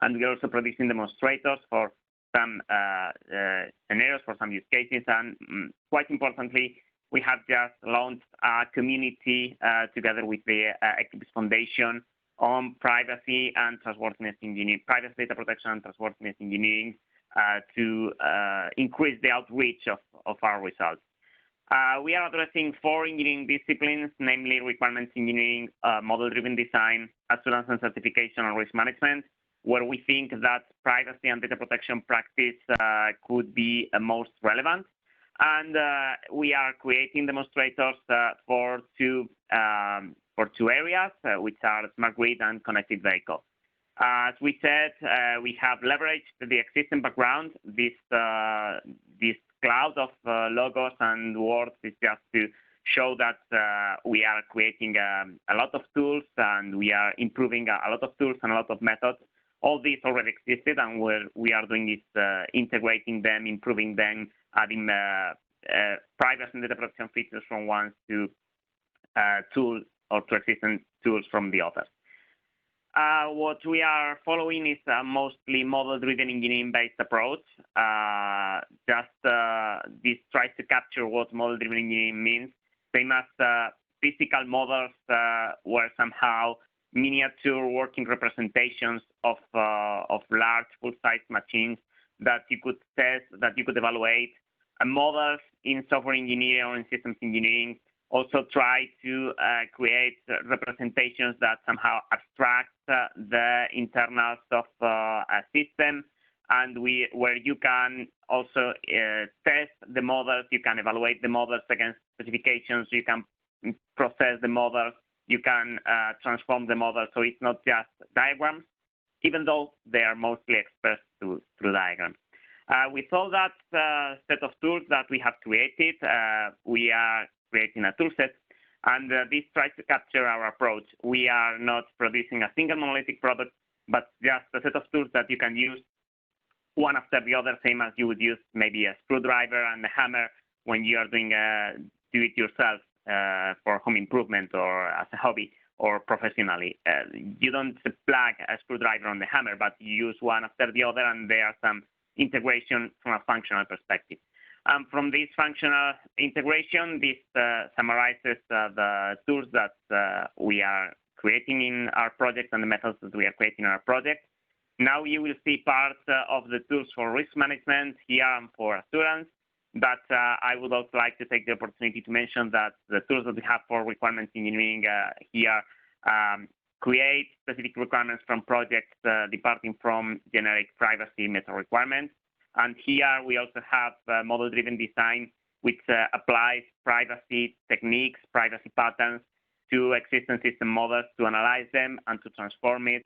And we are also producing demonstrators for some scenarios, for some use cases. And quite importantly, we have just launched a community together with the Eclipse Foundation on privacy and trustworthiness engineering, privacy data protection and trustworthiness engineering to increase the outreach of our results. We are addressing 4 engineering disciplines, namely requirements engineering, model-driven design, assurance and certification, and risk management, where we think that privacy and data protection practice could be most relevant. And we are creating demonstrators for two areas, which are smart grid and connected vehicle. As we said, we have leveraged the existing background. This cloud of logos and words is just to show that we are creating a lot of tools, and we are improving a lot of tools and a lot of methods. All these already existed, and what we are doing is integrating them, improving them, adding privacy and data protection features from one to tools or to existing tools from the others. What we are following is a mostly model-driven engineering-based approach. This tries to capture what model-driven engineering means. Same as physical models were somehow miniature working representations of large full-size machines that you could test, that you could evaluate. Models in software engineering or in systems engineering also try to create representations that somehow abstract the internals of a system, and where you can also test the models, you can evaluate the models against specifications, you can process the models, you can transform the models, so it's not just diagrams, even though they are mostly expressed through diagrams. With all that set of tools that we have created, we are creating a tool set, and this tries to capture our approach. We are not producing a single monolithic product, but just a set of tools that you can use one after the other, same as you would use maybe a screwdriver and a hammer when you are doing do-it-yourself for home improvement or as a hobby or professionally. You don't plug a screwdriver on the hammer, but you use one after the other, and there are some integration from a functional perspective. From this functional integration, this summarizes the tools that we are creating in our project and the methods that we are creating in our project. Now you will see part of the tools for risk management here and for assurance, but I would also like to take the opportunity to mention that the tools that we have for requirements engineering here create specific requirements from projects departing from generic privacy meta requirements. And here we also have model-driven design, which applies privacy techniques, privacy patterns to existing system models to analyze them and to transform it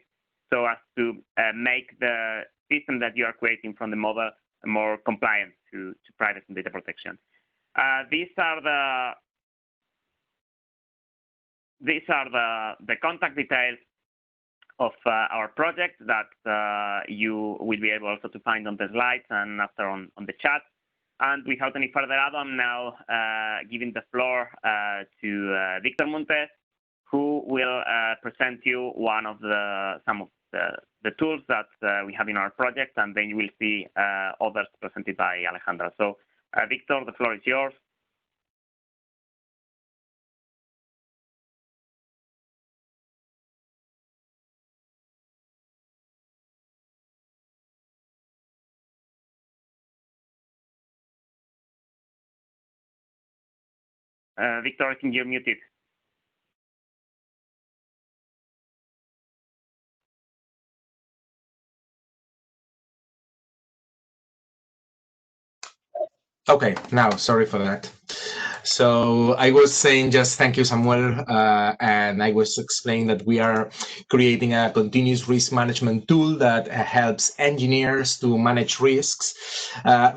so as to make the system that you are creating from the model more compliant to privacy and data protection. These are the contact details of our project that you will be able also to find on the slides and after on the chat. And without any further ado, I'm now giving the floor to Victor Montes, who will present you some of the tools that we have in our project, and then you will see others presented by Alejandra. So, Victor, the floor is yours. Victor, I think you're muted. Okay, now, sorry for that. So I was saying just thank you, Samuel, and I was explaining that we are creating a continuous risk management tool that helps engineers to manage risks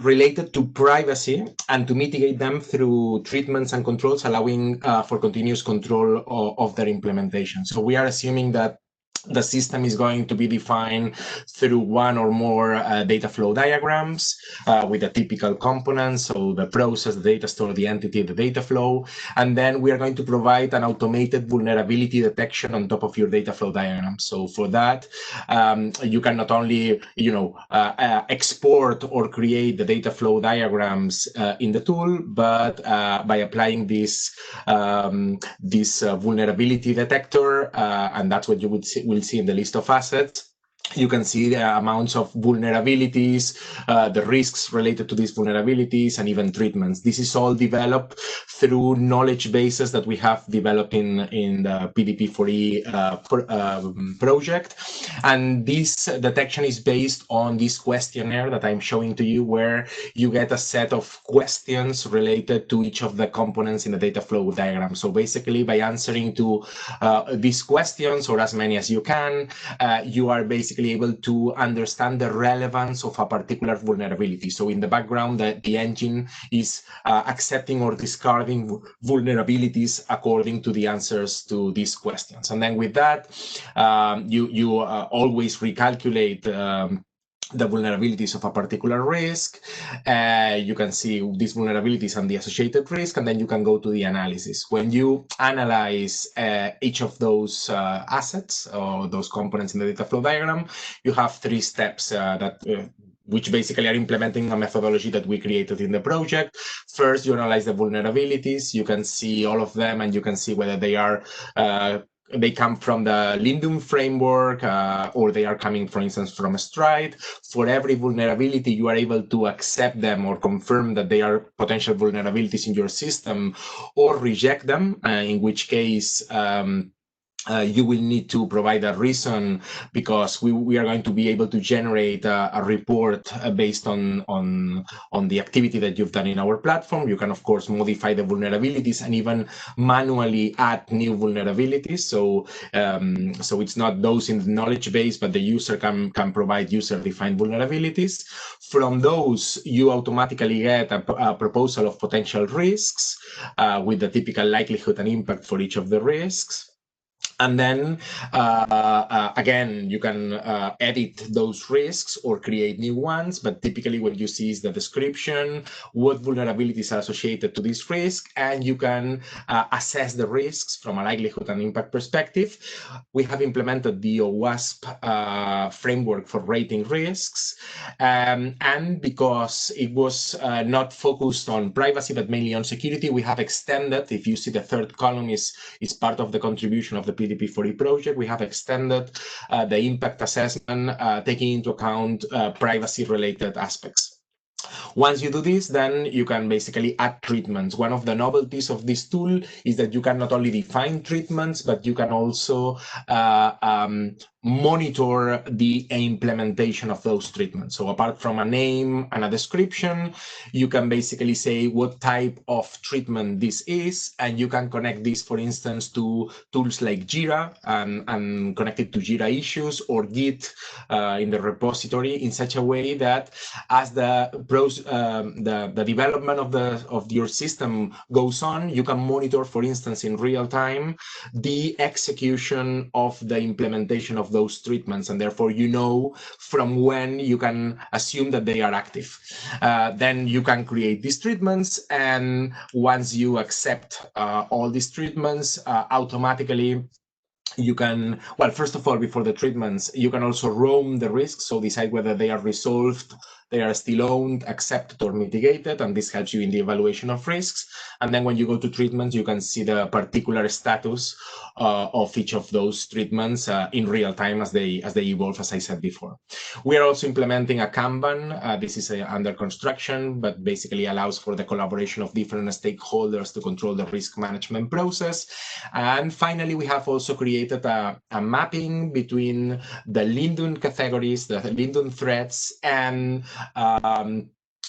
related to privacy and to mitigate them through treatments and controls, allowing for continuous control of their implementation. So we are assuming that the system is going to be defined through one or more data flow diagrams with a typical component, so the process, the data store, the entity, the data flow, and then we are going to provide an automated vulnerability detection on top of your data flow diagram. So for that, you can not only export or create the data flow diagrams in the tool, but by applying this vulnerability detector, and that's what you will see in the list of assets. You can see the amounts of vulnerabilities, the risks related to these vulnerabilities, and even treatments. This is all developed through knowledge bases that we have developed in the PDP4E project. And this detection is based on this questionnaire that I'm showing to you, where you get a set of questions related to each of the components in the data flow diagram. So basically, by answering to these questions, or as many as you can, you are basically able to understand the relevance of a particular vulnerability. So in the background, the engine is accepting or discarding vulnerabilities according to the answers to these questions. And then with that, you always recalculate the vulnerabilities of a particular risk. You can see these vulnerabilities and the associated risk, and then you can go to the analysis. When you analyze each of those assets or those components in the data flow diagram, you have 3 steps which basically are implementing a methodology that we created in the project. First, you analyze the vulnerabilities. You can see all of them, and you can see whether they are they come from the Lindum framework, or they are coming, for instance, from Stride. For every vulnerability, you are able to accept them or confirm that they are potential vulnerabilities in your system, or reject them, in which case you will need to provide a reason, because we are going to be able to generate a report based on the activity that you've done in our platform. You can, of course, modify the vulnerabilities and even manually add new vulnerabilities. So so it's not those in the knowledge base, but the user can provide user-defined vulnerabilities. From those, you automatically get a proposal of potential risks with the typical likelihood and impact for each of the risks. And then, again, you can edit those risks or create new ones. But typically what you see is the description, what vulnerabilities are associated to this risk, and you can assess the risks from a likelihood and impact perspective. We have implemented the Wasp framework for rating risks. And because it was not focused on privacy, but mainly on security, we have extended, if you see the third column is part of the contribution of the GDPR project, we have extended the impact assessment, taking into account privacy-related aspects. Once you do this, then you can basically add treatments. One of the novelties of this tool is that you can not only define treatments, but you can also monitor the implementation of those treatments. So apart from a name and a description, you can basically say what type of treatment this is, and you can connect this, for instance, to tools like Jira and connect it to Jira issues or Git in the repository in such a way that as the development of your system goes on, you can monitor, for instance, in real time, the execution of the implementation of those treatments, and therefore you know from when you can assume that they are active. Then you can create these treatments, and once you accept all these treatments, automatically you can, well, first of all, before the treatments, you can also roam the risks, so decide whether they are resolved, they are still owned, accepted, or mitigated, and this helps you in the evaluation of risks. And then when you go to treatments, you can see the particular status of each of those treatments in real time as they evolve, as I said before. We are also implementing a Kanban. This is under construction, but basically allows for the collaboration of different stakeholders to control the risk management process. And finally, we have also created a mapping between the Lindum categories, the Lindum threats, and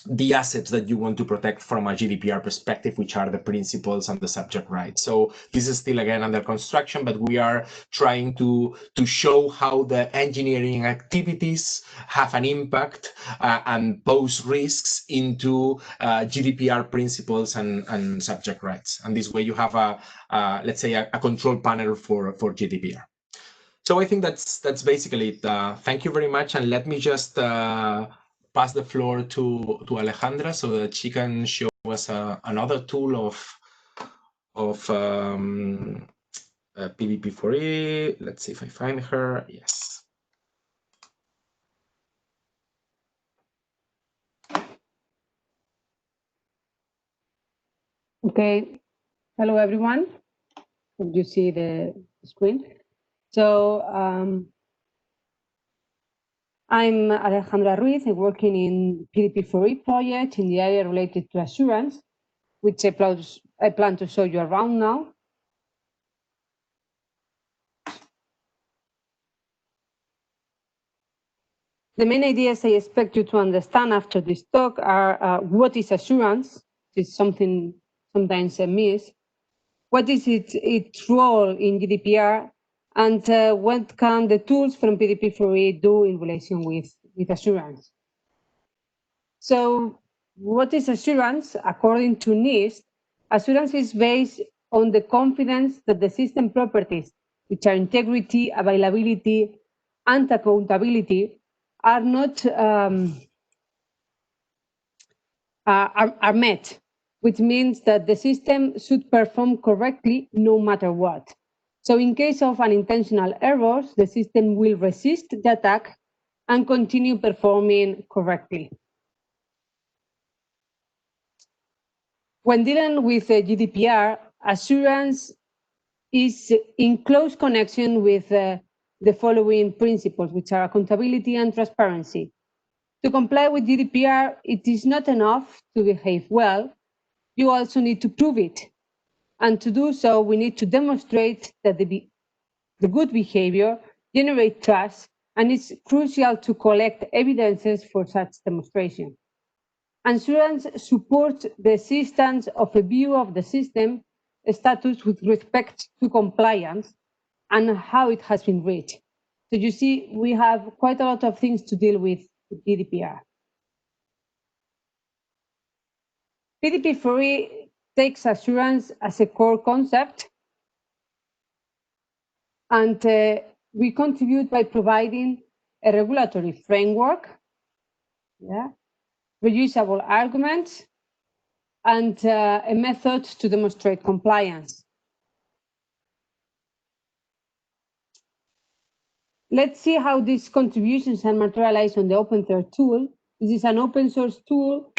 the assets that you want to protect from a GDPR perspective, which are the principles and the subject rights. So this is still, again, under construction, but we are trying to show how the engineering activities have an impact and pose risks into GDPR principles and subject rights. And this way you have let's say a control panel for GDPR. So I think that's basically it. Thank you very much, and let me just pass the floor to Alejandra so that she can show us another tool of PDP4E. Let's see if I find her. Yes. Okay. Hello, everyone. Hope you see the screen. So I'm Alejandra Ruiz. I'm working in PDP4E project in the area related to assurance, which I plan to show you around now. The main ideas I expect you to understand after this talk are what is assurance, which is something sometimes missed, what is its role in GDPR, and what can the tools from PDP4E do in relation with assurance. So what is assurance? According to NIST, assurance is based on the confidence that the system properties, which are integrity, availability, and accountability, are not are met, which means that the system should perform correctly no matter what. So in case of unintentional errors, the system will resist the attack and continue performing correctly. When dealing with GDPR, assurance is in close connection with the following principles, which are accountability and transparency. To comply with GDPR, it is not enough to behave well. You also need to prove it. And to do so, we need to demonstrate that the good behavior generates trust, and it's crucial to collect evidences for such demonstration. Assurance supports the existence of a view of the system status with respect to compliance and how it has been reached. So you see, we have quite a lot of things to deal with GDPR. GDPR takes assurance as a core concept, and we contribute by providing a regulatory framework, reusable arguments, and a method to demonstrate compliance. Let's see how these contributions are materialized on the OpenThread tool. This is an open source tool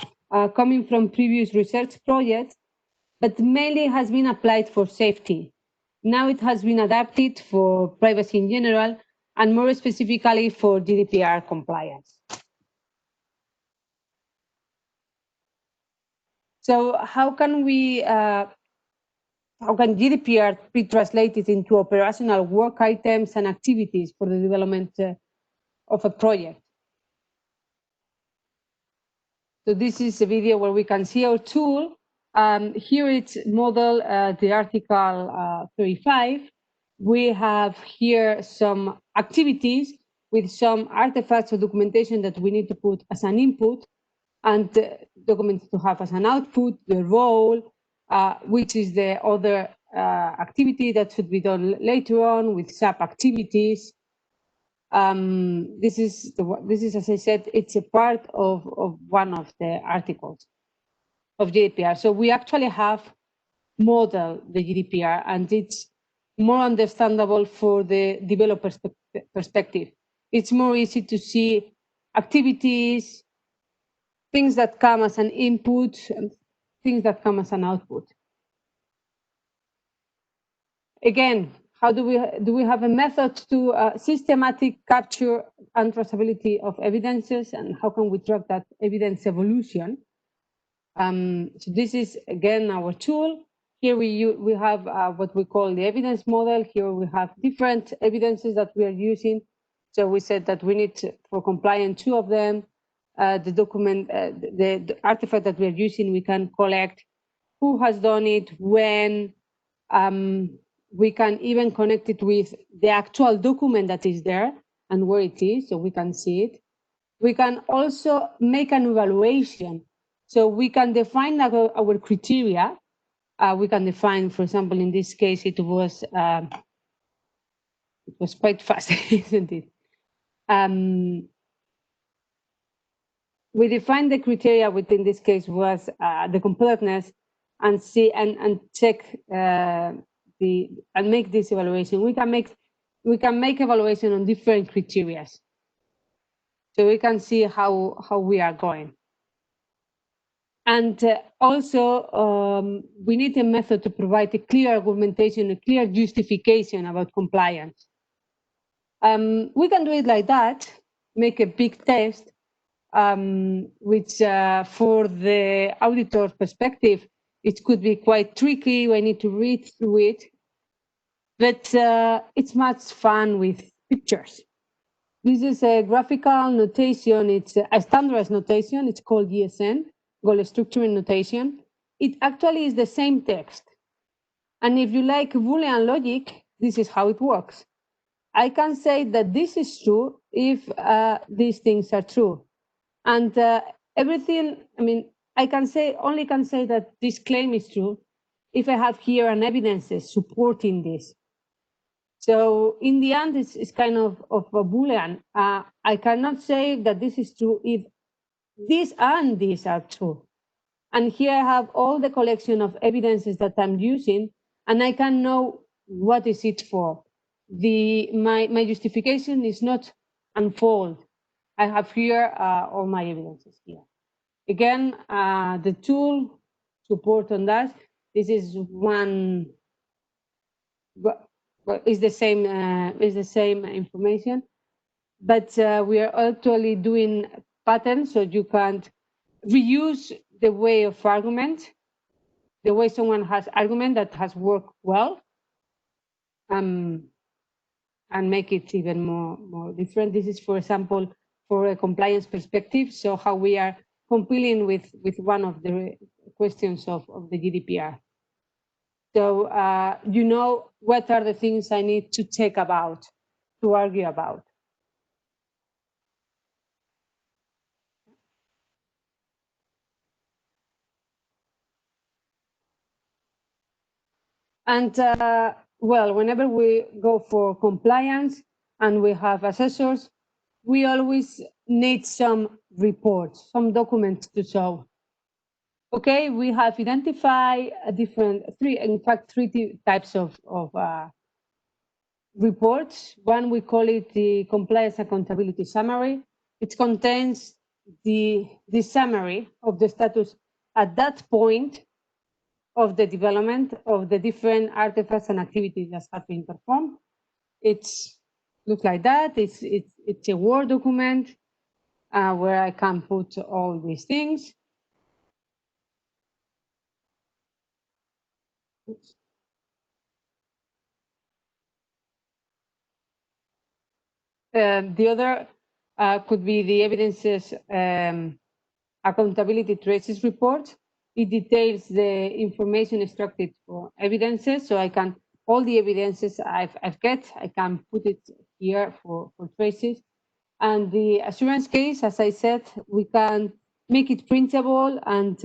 coming from previous research projects, but mainly has been applied for safety. Now it has been adapted for privacy in general, and more specifically for GDPR compliance. So how can GDPR be translated into operational work items and activities for the development of a project? So this is a video where we can see our tool. Here it's model the article 35. We have here some activities with some artifacts or documentation that we need to put as an input, and documents to have as an output, the role, which is the other activity that should be done later on with sub-activities. This is, as I said, it's a part of one of the articles of GDPR. So we actually have modeled the GDPR, and it's more understandable for the developer's perspective. It's more easy to see activities, things that come as an input, and things that come as an output. Again, how do we have a method to systematic capture and traceability of evidences, and how can we track that evidence evolution? So this is again our tool. Here we have what we call the evidence model. Here we have different evidences that we are using. So we said that we need for compliance 2 of them. The document, the artifact that we are using, we can collect who has done it, when. We can even connect it with the actual document that is there and where it is, so we can see it. We can also make an evaluation. So we can define our criteria. We can define, for example, in this case, it was quite fast, isn't it? We defined the criteria, which in this case was the completeness, and see and check and make this evaluation. We can make evaluation on different criteria, so we can see how we are going. And also, we need a method to provide a clear argumentation, a clear justification about compliance. We can do it like that, make a big test, which for the auditor's perspective, it could be quite tricky. We need to read through it, but it's much fun with pictures. This is a graphical notation. It's a standardized notation. It's called GSN, goal structuring notation. It actually is the same text. And if you like Boolean logic, this is how it works. I can say that this is true if these things are true. And everything, I mean, I can only say that this claim is true if I have here an evidences supporting this. So in the end, it's kind of a Boolean. I cannot say that this is true if this and these are true. And here I have all the collection of evidences that I'm using, and I can know what is it for. My justification is not unfold. I have here all my evidences here. Again, the tool support on that. This is one but it's the same information. But we are actually doing patterns, so you can't reuse the way of argument, the way someone has argument that has worked well, and make it even more different. This is, for example, for a compliance perspective, so how we are compiling with one of the questions of the GDPR. So you know what are the things I need to take about, to argue about. And well, whenever we go for compliance and we have assessors, we always need some reports, some documents to show. Okay, we have identified three types of reports. One, we call it the compliance accountability summary. It contains the summary of the status at that point of the development of the different artifacts and activities that have been performed. It's looks like that. It's a Word document where I can put all these things. The other could be the evidences accountability traces report. It details the information extracted for evidences, so I can, all the evidences I've get, I can put it here for traces. And the assurance case, as I said, we can make it printable and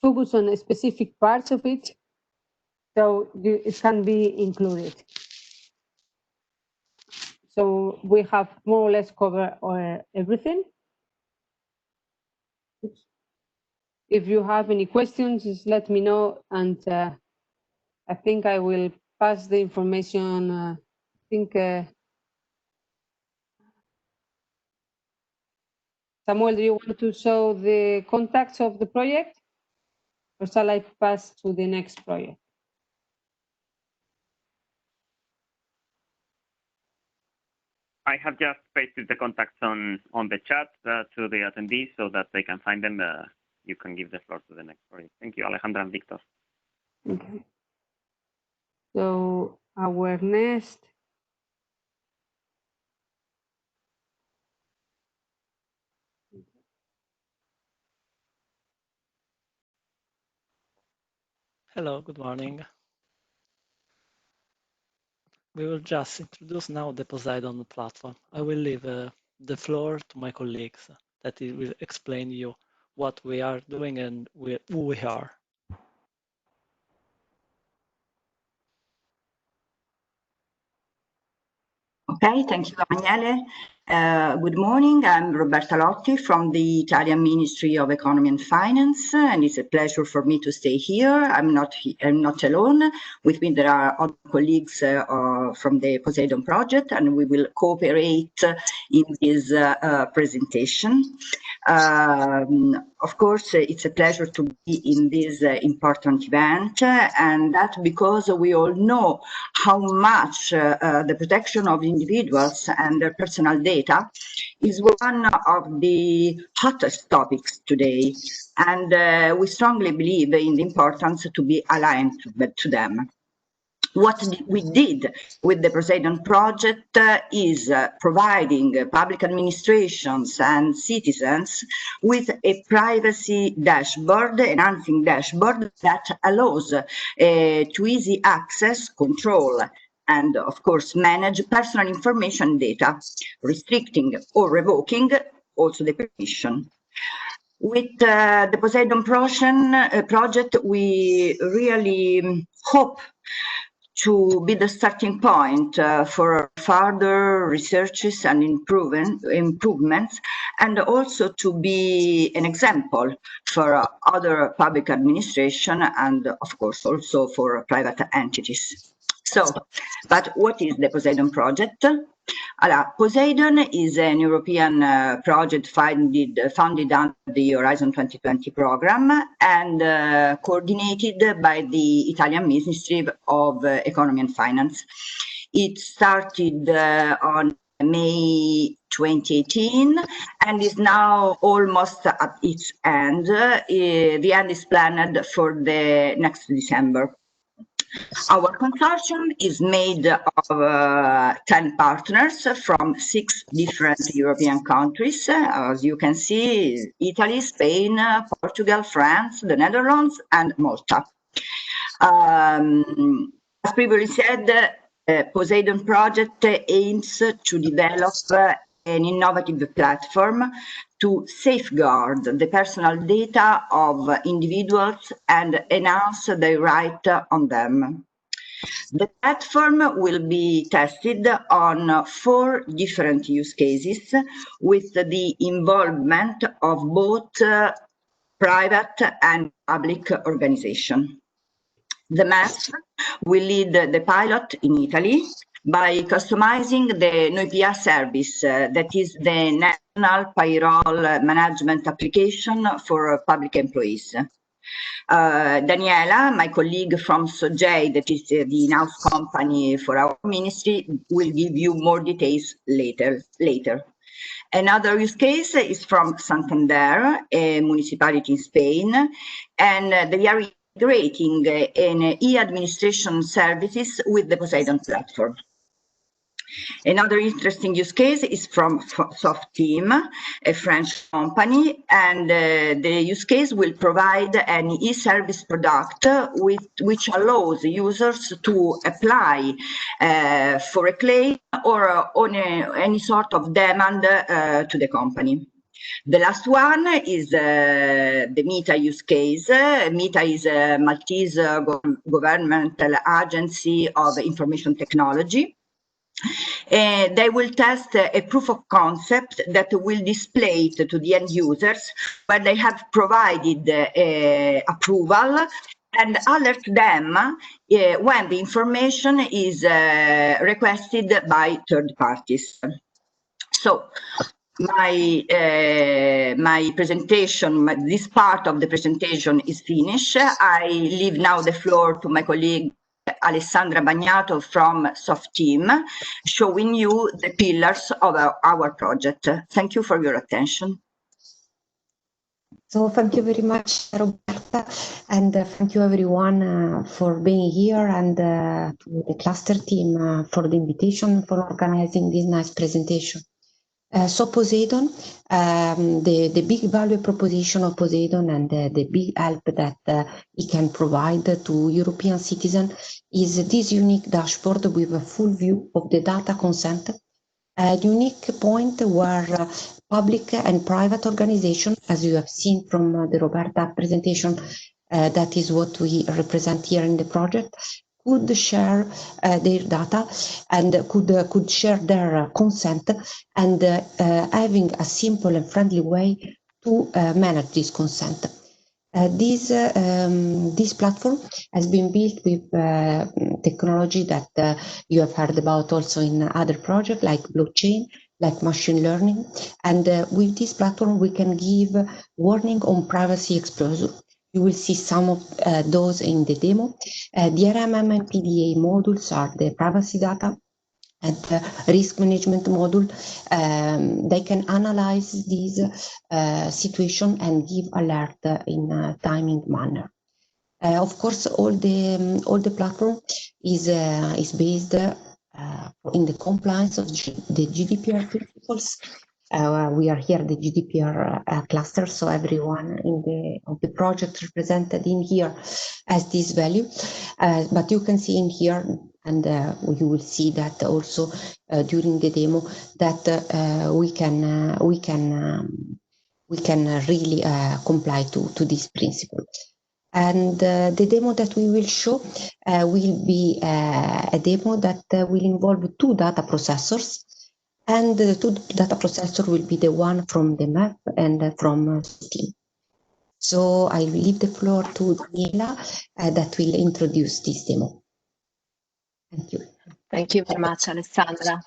focus on specific parts of it, so it can be included. So we have more or less covered everything. If you have any questions, just let me know, and I think I will pass the information. I think Samuel, do you want to show the contacts of the project, or shall I pass to the next project? I have just pasted the contacts on the chat to the attendees so that they can find them. You can give the floor to the next project. Thank you, Alejandra and Victor. Okay. So our next. Hello, good morning. We will just introduce now the PoSeID-on platform. I will leave the floor to my colleagues that will explain you what we are doing and who we are. Okay, thank you, Daniele. Good morning, I'm Roberta Talotti from the Italian Ministry of Economy and Finance, and it's a pleasure for me to stay here. I'm not alone. With me there are other colleagues from the PoSeID-on project, and we will cooperate in this presentation. Of course, it's a pleasure to be in this important event, and that because we all know how much the protection of individuals and their personal data is one of the hottest topics today, and we strongly believe in the importance to be aligned to them. What we did with the PoSeID-on project is providing public administrations and citizens with a privacy dashboard, enhancing dashboard that allows to easy access, control, and of course manage personal information data, restricting or revoking also the permission. With the PoSeID-on project, we really hope to be the starting point for further researches and improvements, and also to be an example for other public administration and of course also for private entities. So, but what is the PoSeID-on project? PoSeID-on is an European project founded under the Horizon 2020 program and coordinated by the Italian Ministry of Economy and Finance. It started on May 2018 and is now almost at its end. The end is planned for the next December. Our consortium is made of 10 partners from 6 different European countries. As you can see, Italy, Spain, Portugal, France, the Netherlands, and Malta. As previously said, PoSeID-on project aims to develop an innovative platform to safeguard the personal data of individuals and enhance their right on them. The platform will be tested on 4 different use cases with the involvement of both private and public organizations. The MES will lead the pilot in Italy by customizing the NoIPA service, that is the National Payroll Management Application for public employees. Daniela, my colleague from SOGEI, that is the in-house company for our ministry, will give you more details later. Another use case is from Santander, a municipality in Spain, and they are integrating an e-administration services with the PoSeID-on platform. Another interesting use case is from SoftTeam, a French company, and the use case will provide an e-service product which allows users to apply for a claim or on any sort of demand to the company. The last one is the MITA use case. MITA is a Maltese governmental agency of information technology. They will test a proof of concept that will display it to the end users where they have provided approval and alert them when the information is requested by third parties. So my presentation, this part of the presentation is finished. I leave now the floor to my colleague Alessandra Bagnato from SoftTeam, showing you the pillars of our project. Thank you for your attention. So thank you very much, Roberta, and thank you everyone for being here, and to the cluster team for the invitation, for organizing this nice presentation. So PoSeID-on, the big value proposition of PoSeID-on and the big help that it can provide to European citizens is this unique dashboard with a full view of the data consent, a unique point where public and private organizations, as you have seen from the Roberta presentation, that is what we represent here in the project, could share their data and could share their consent, and having a simple and friendly way to manage this consent. This platform has been built with technology that you have heard about also in other projects like blockchain, like machine learning, and with this platform we can give warning on privacy exposure. You will see some of those in the demo. The RMM and PDA modules are the privacy data and the risk management module. They can analyze this situation and give alert in a timing manner. Of course, all the platform is based in the compliance of the GDPR principles. We are here the GDPR cluster, so everyone of the project represented in here has this value. But you can see in here, and you will see that also during the demo, that we can really comply to this principle. And the demo that we will show will be a demo that will involve 2 data processors. And the 2 data processor will be the one from the map and from Steam. So I will leave the floor to Daniela that will introduce this demo. Thank you. Thank you very much, Alessandra.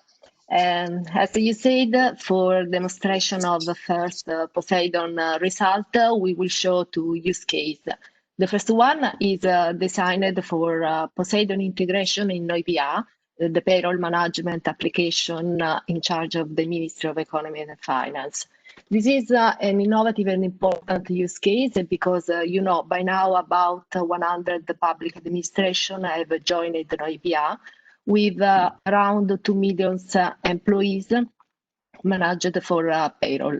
And as you said, for demonstration of the first PoSeID-on result, we will show two use cases. The first one is designed for PoSeID-on integration in NoIPA, the payroll management application in charge of the Ministry of Economy and Finance. This is an innovative and important use case because, you know, by now about 100 public administration have joined the NoIPA, with around 2 million employees managed for payroll.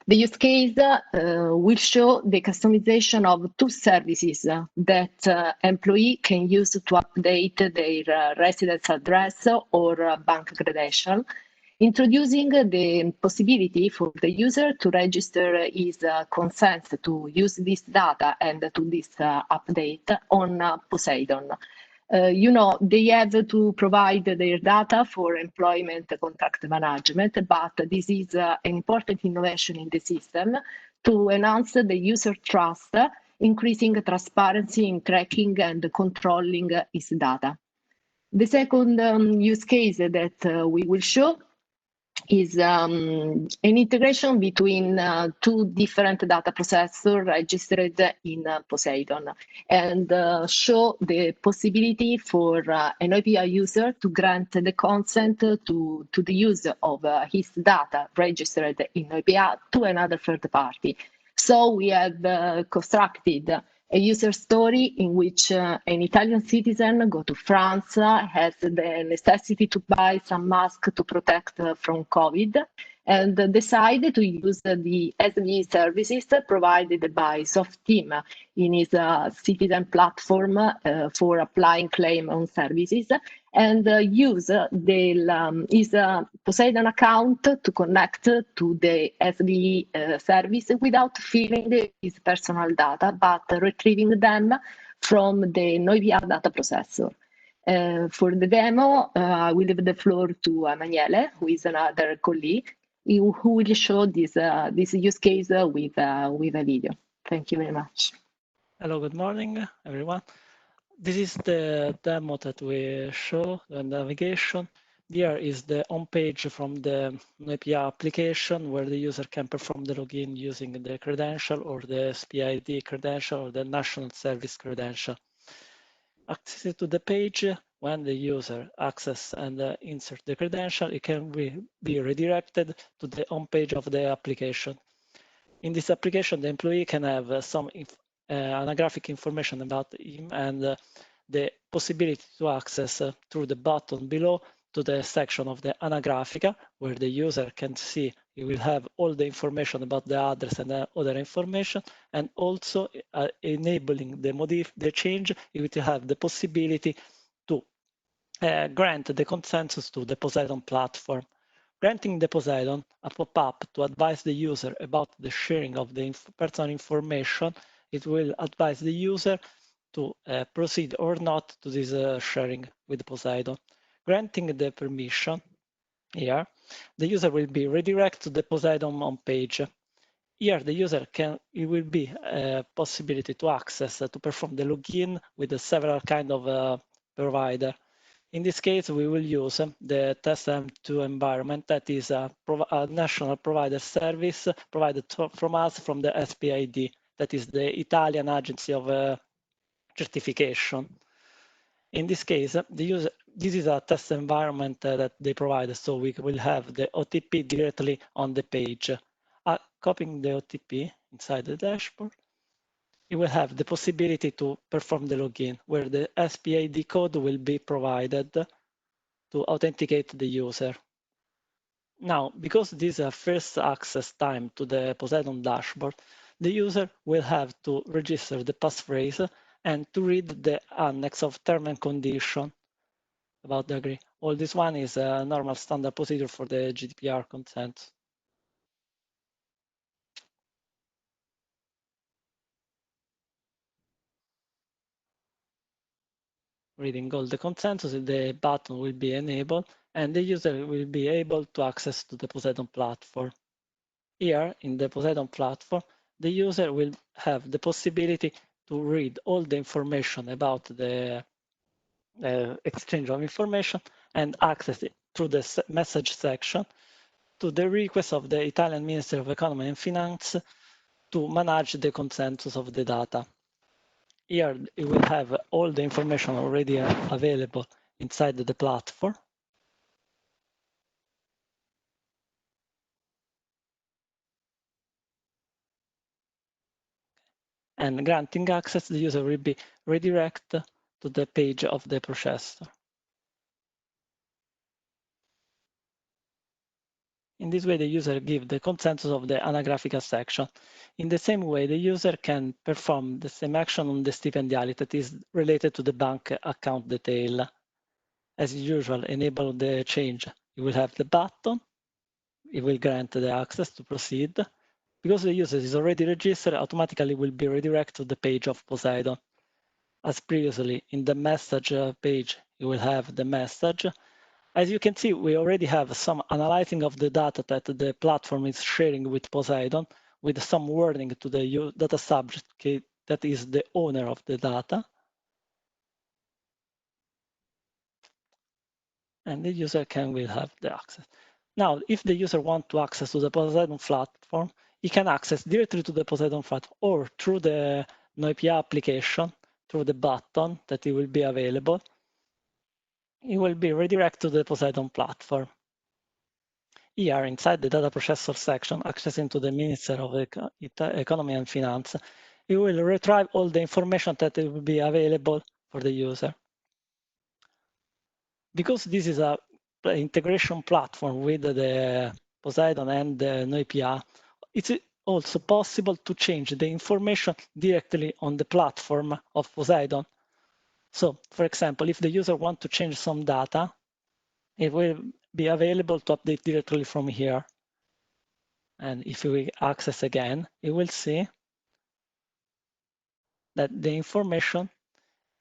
The use case will show the customization of two services that employee can use to update their residence address or bank credential, introducing the possibility for the user to register his consent to use this data and to this update on PoSeID-on. You know, they have to provide their data for employment contract management, but this is an important innovation in the system to enhance the user trust, increasing transparency in tracking and controlling his data. The second use case that we will show is an integration between two different data processors registered in PoSeID-on, and show the possibility for an OPI user to grant the consent to the use of his data registered in OPI to another third party. So we have constructed a user story in which an Italian citizen go to France, has the necessity to buy some mask to protect from COVID, and decide to use the SME services provided by Softeam in his citizen platform for applying claim on services, and use his PoSeID-on account to connect to the SME service without filling his personal data, but retrieving them from the NoIPA data processor. For the demo, I will leave the floor to Emanuele, who is another colleague, who will show this use case with a video. Thank you very much. Hello, good morning, everyone. This is the demo that we show, the navigation. Here is the home page from the NoIPA application where the user can perform the login using the credential or the SPID credential or the national service credential. Access to the page, when the user access and insert the credential, it can be redirected to the home page of the application. In this application, the employee can have some anaggraphic information about him and the possibility to access through the button below to the section of the Anagrafica, where the user can see he will have all the information about the address and other information, and also enabling the change, it will have the possibility to grant the consensus to the PoSeID-on platform. Granting the PoSeID-on a pop-up to advise the user about the sharing of the personal information, it will advise the user to proceed or not to this sharing with PoSeID-on. Granting the permission here, the user will be redirected to the PoSeID-on home page. Here, the user it will be a possibility to access to perform the login with several kind of provider. In this case, we will use the TestM2 environment, that is a national provider service provided from us from the SPID, that is the Italian Agency of Certification. In this case, this is a test environment that they provide, so we will have the OTP directly on the page. Copying the OTP inside the dashboard, you will have the possibility to perform the login, where the SPID code will be provided to authenticate the user. Now, because this is a first access time to the PoSeID-on dashboard, the user will have to register the passphrase and to read the annex of term and condition about the agree. All this one is a normal standard procedure for the GDPR consent. Reading all the consensus, the button will be enabled and the user will be able to access to the PoSeID-on platform. Here in the PoSeID-on platform, the user will have the possibility to read all the information about the exchange of information and access through the message section to the request of the Italian Ministry of Economy and Finance to manage the consensus of the data. Here, it will have all the information already available inside the platform. And granting access, the user will be redirected to the page of the processor. In this way, the user gives the consensus of the anagraphical section. In the same way, the user can perform the same action on the stipendiality that is related to the bank account detail. As usual, enable the change. You will have the button. It will grant the access to proceed. Because the user is already registered, automatically will be redirected to the page of PoSeID-on. As previously, in the message page, you will have the message. As you can see, we already have some analyzing of the data that the platform is sharing with PoSeID-on, with some wording to the data subject that is the owner of the data. And the user will have the access. Now, if the user wants to access to the PoSeID-on platform, he can access directly to the PoSeID-on platform or through the NoIPA application, through the button that it will be available. It will be redirected to the PoSeID-on platform. Here, inside the data processor section, accessing to the Minister of Economy and Finance, it will retrieve all the information that will be available for the user. Because this is an integration platform with the PoSeID-on and the NoIPA, it's also possible to change the information directly on the platform of PoSeID-on. So, for example, if the user wants to change some data, it will be available to update directly from here. And if we access again, you will see that the information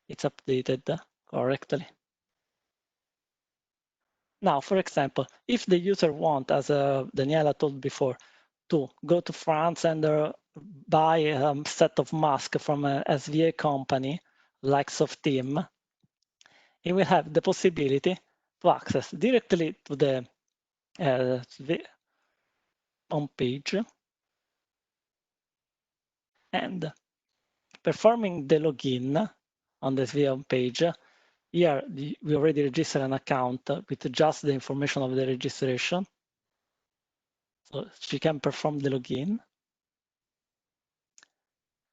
is updated correctly. Now, for example, if the user wants, as Daniela told before, to go to France and buy a set of masks from a SVA company like Softeam, he will have the possibility to access directly to the home page and performing the login on the SVA home page. Here, we already registered an account with just the information of the registration. So she can perform the login.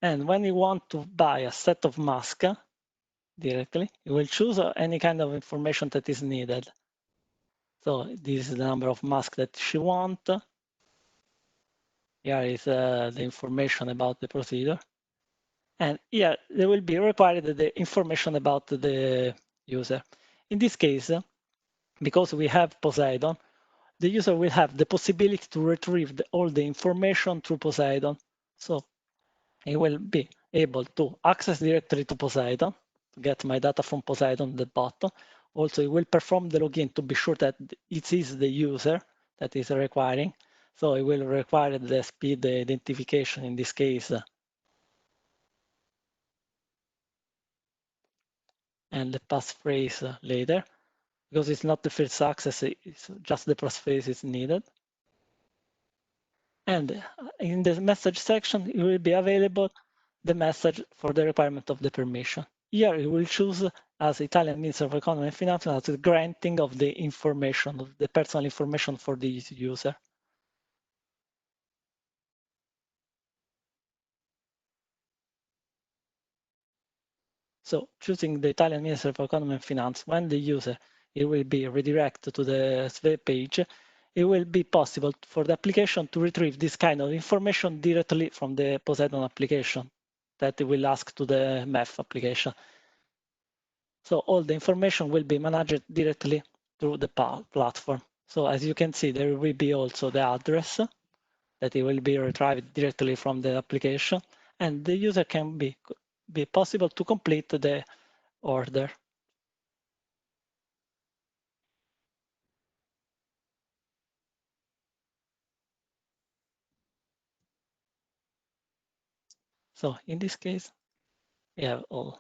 And when you want to buy a set of masks directly, you will choose any kind of information that is needed. So this is the number of masks that she wants. Here is the information about the procedure. And here, there will be required the information about the user. In this case, because we have PoSeID-on, the user will have the possibility to retrieve all the information through PoSeID-on. So he will be able to access directly to PoSeID-on, to get my data from PoSeID-on the bottom. Also, he will perform the login to be sure that it is the user that is requiring. So it will require the speed identification in this case. And the passphrase later, because it's not the first access, it's just the passphrase is needed. And in the message section, it will be available the message for the requirement of the permission. Here, you will choose as Italian Minister of Economy and Finance as the granting of the information, of the personal information for the user. So choosing the Italian Minister of Economy and Finance, when the user it will be redirected to the SVA page, it will be possible for the application to retrieve this kind of information directly from the PoSeID-on application that it will ask to the MEF application. So all the information will be managed directly through the platform. So as you can see, there will be also the address that it will be retrieved directly from the application, and the user can be possible to complete the order. So in this case, we have all.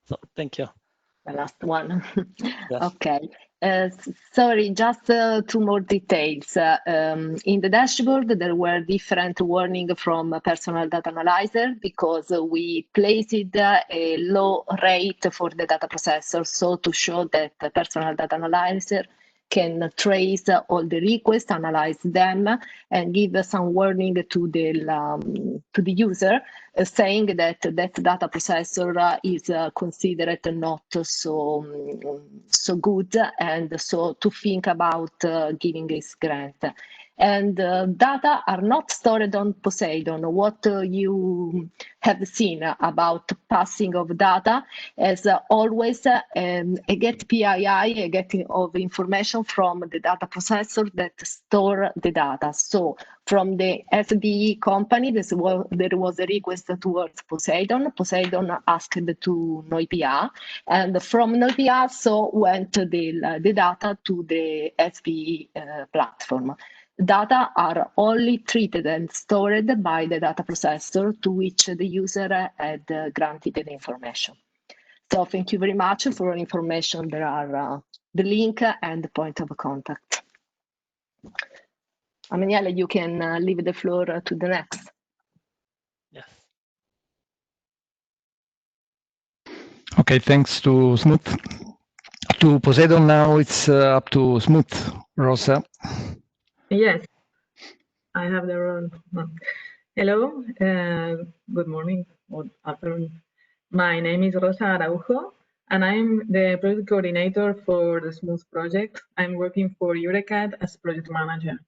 So thank you. The last one. Yes. Okay. Sorry, just 2 more details. In the dashboard, there were different warnings from personal data analyzer because we placed a low rate for the data processor. So to show that the personal data analyzer can trace all the requests, analyze them, and give some warning to the user, saying that that data processor is considered not so good, and so to think about giving this grant. And data are not stored on PoSeID-on. What you have seen about passing of data is always a get PII, a getting of information from the data processor that store the data. So from the SDE company, there was a request towards PoSeID-on. PoSeID-on asked to NoIPA, and from NoIPA so went the data to the SDE platform. Data are only treated and stored by the data processor to which the user had granted the information. So thank you very much for your information. There are the link and the point of contact. Emanuele, you can leave the floor to the next. Yes. Okay, thanks to Smooth. To PoSeID-on now, it's up to Smooth. Rosa. Yes, I have the wrong one. Hello, good morning or afternoon. My name is Rosa Araujo, and I'm the project coordinator for the Smooth project. I'm working for Eurecat as project manager.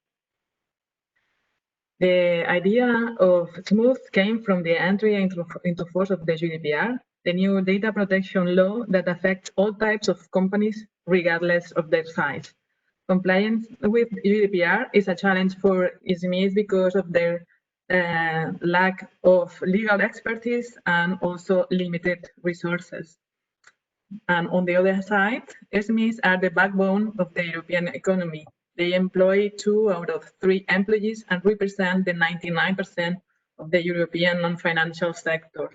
The idea of Smooth came from the entry into force of the GDPR, the new data protection law that affects all types of companies regardless of their size. Compliance with GDPR is a challenge for SMEs because of their lack of legal expertise and also limited resources. And on the other side, SMEs are the backbone of the European economy. They employ 2 out of 3 employees and represent the 99% of the European non-financial sector.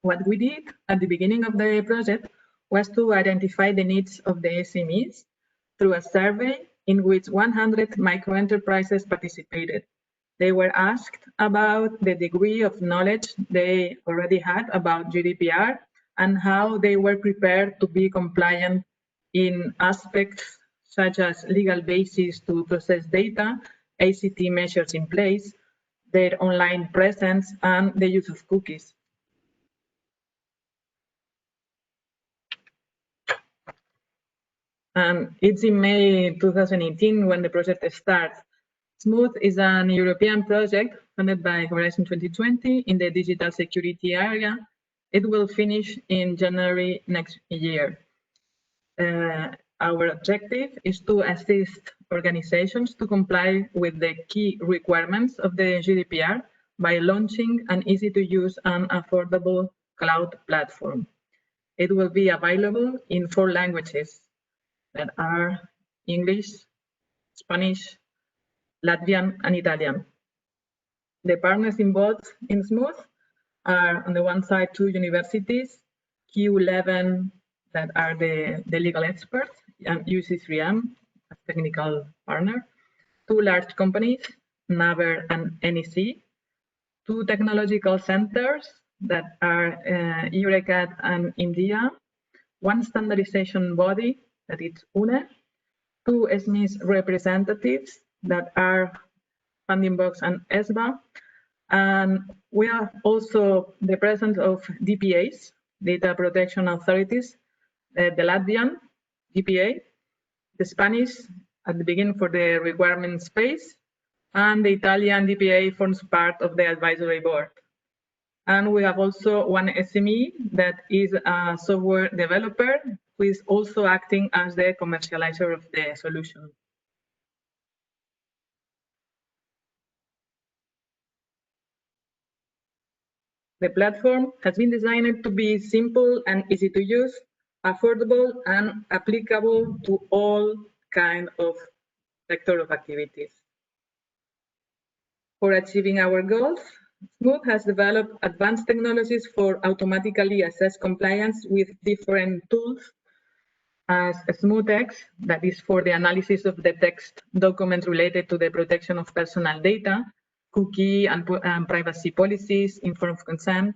What we did at the beginning of the project was to identify the needs of the SMEs through a survey in which 100 microenterprises participated. They were asked about the degree of knowledge they already had about GDPR and how they were prepared to be compliant in aspects such as legal basis to process data, ACT measures in place, their online presence, and the use of cookies. It's in May 2018 when the project starts. Smooth is an European project funded by Horizon 2020 in the digital security area. It will finish in January next year. Our objective is to assist organizations to comply with the key requirements of the GDPR by launching an easy-to-use and affordable cloud platform. It will be available in 4 languages that are English, Spanish, Latvian, and Italian. The partners involved in Smooth are, on the one side, 2 universities, Q11 that are the legal experts, and UC3M, a technical partner, 2 large companies, Naver and NEC, 2 technological centers that are Eurecat and India, 1 standardization body that is UNE, 2 SMEs representatives that are Funding Box and ESBA, and we have also the presence of DPAs, data protection authorities, the Latvian DPA, the Spanish at the beginning for the requirement space, and the Italian DPA forms part of the advisory board. And we have also 1 SME that is a software developer who is also acting as the commercializer of the solution. The platform has been designed to be simple and easy to use, affordable, and applicable to all kinds of sector of activities. For achieving our goals, Smooth has developed advanced technologies for automatically assess compliance with different tools, as SmoothX, that is for the analysis of the text documents related to the protection of personal data, cookie and privacy policies, informed consent.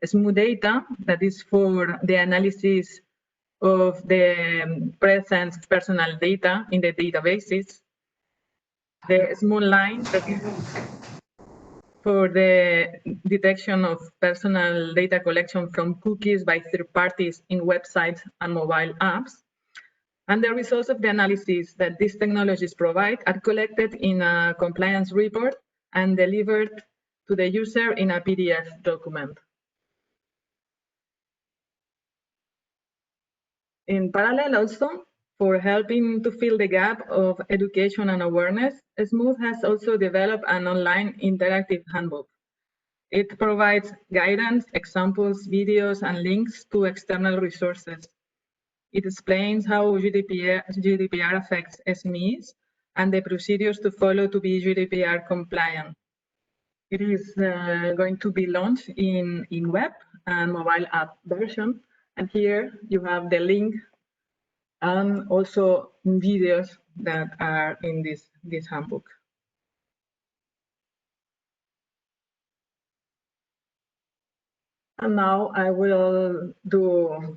Smooth Data, that is for the analysis of the presence of personal data in the databases. The Smooth Line, that is for the detection of personal data collection from cookies by third parties in websites and mobile apps. And the results of the analysis that these technologies provide are collected in a compliance report and delivered to the user in a PDF document. In parallel also, for helping to fill the gap of education and awareness, Smooth has also developed an online interactive handbook. It provides guidance, examples, videos, and links to external resources. It explains how GDPR affects SMEs and the procedures to follow to be GDPR compliant. It is going to be launched in web and mobile app version. And here you have the link and also videos that are in this handbook. And now I will do,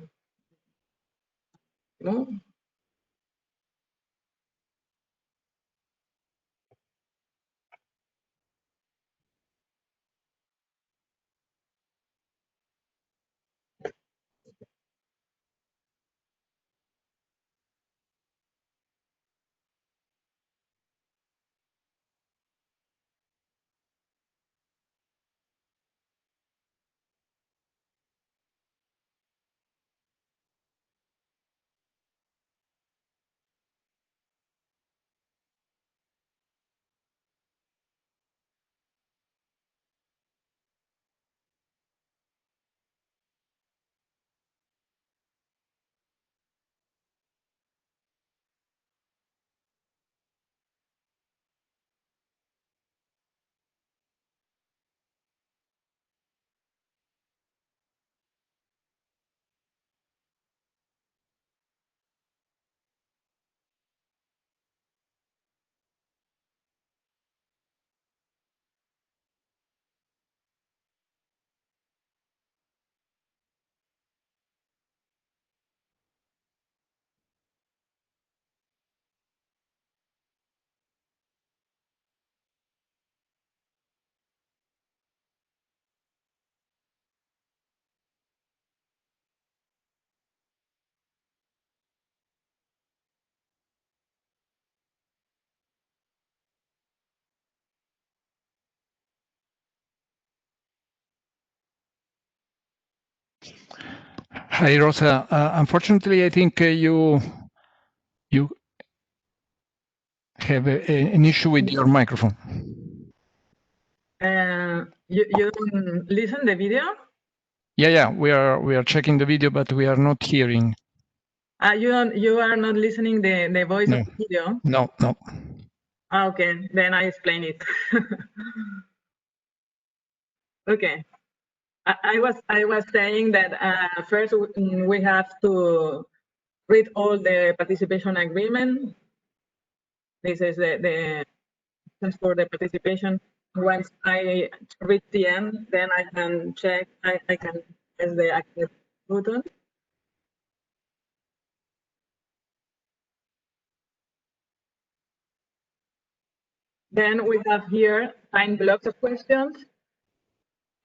Hi, Rosa. Unfortunately, I think you have an issue with your microphone. You don't listen the video? Yeah, we are checking the video, but we are not hearing. You are not listening the voice of the video? No. Okay, then I explain it. Okay. I was saying that first we have to read all the participation agreement. This is the for the participation. Once I reach the end, then I can check. I can press the accept button. Then we have here time blocks of questions.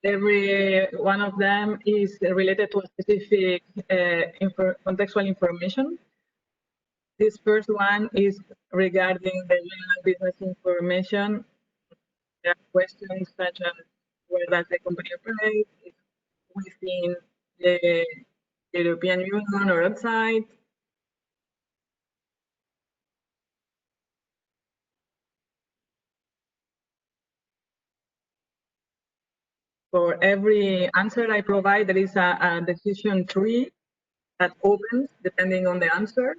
Every one of them is related to a specific contextual information. This first one is regarding the general business information. There are questions such as where does the company operate, within the European Union or outside. For every answer I provide, there is a decision tree that opens depending on the answer.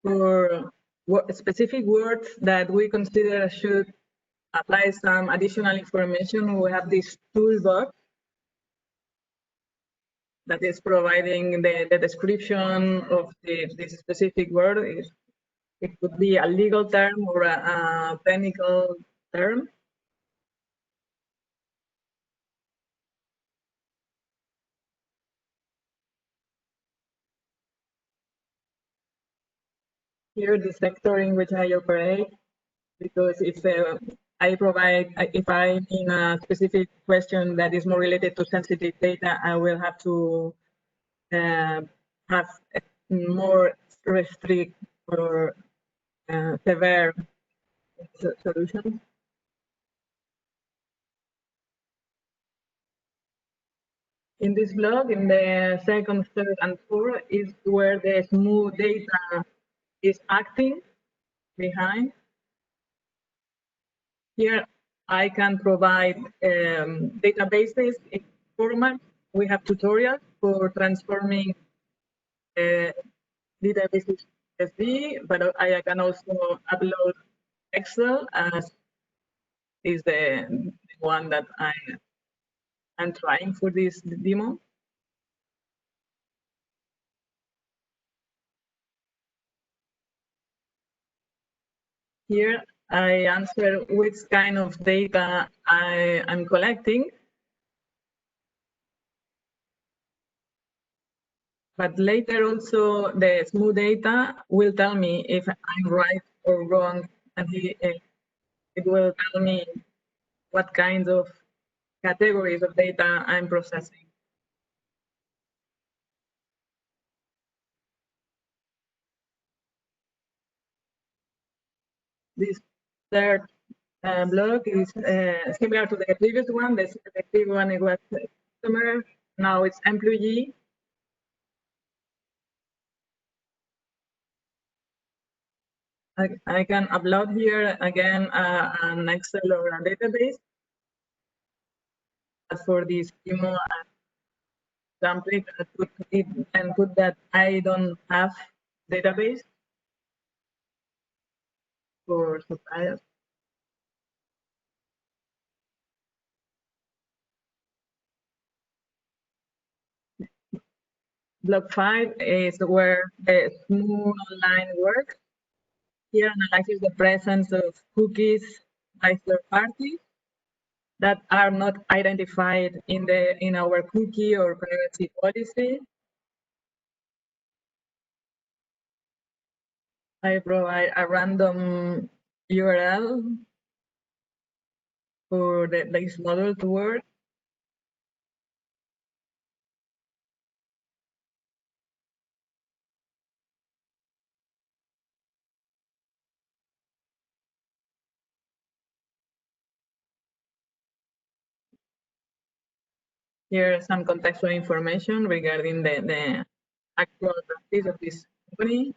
for specific words that we consider should apply some additional information, we have this toolbox that is providing the description of this specific word. It could be a legal term or a technical term. Here, the sector in which I operate, because if I'm in a specific question that is more related to sensitive data, I will have to have more restrict or severe solutions. In this blog, in the second, third, and fourth is where the smooth data is acting behind. Here, I can provide databases in format. We have tutorials for transforming databases SD, but I can also upload Excel as is the one that I'm trying for this demo. Here I answer which kind of data I'm collecting. But later also the smooth data will tell me if I'm right or wrong, and it will tell me what kinds of categories of data I'm processing. This third block is similar to the previous one. The selective one, it was customer, now it's employee. I can upload here again an Excel or a database. But for this demo, template and put that I don't have database for suppliers. Block 5 is where the smooth online works. Here analyzes the presence of cookies by third parties that are not identified in our cookie or privacy policy. I provide a random URL for this model to work. Here is some contextual information regarding the actual practice of this company.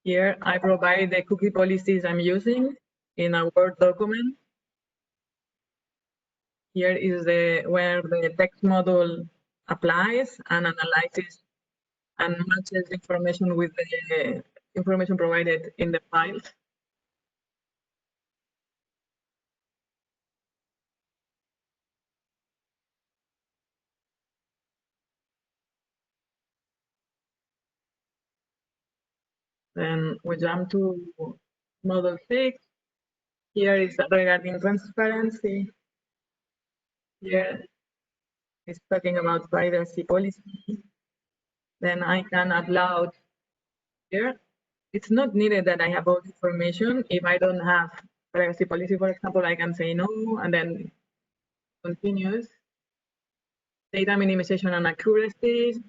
Here I provide the cookie policies I'm using in a Word document. Here is where the text model applies and analyzes and matches information with the information provided in the files. Then we jump to model 6. Here is regarding transparency. Here is talking about privacy policy. Then I can upload here. It's not needed that I have all information. If I don't have privacy policy, for example, I can say no and then continues. Data minimization and accuracy.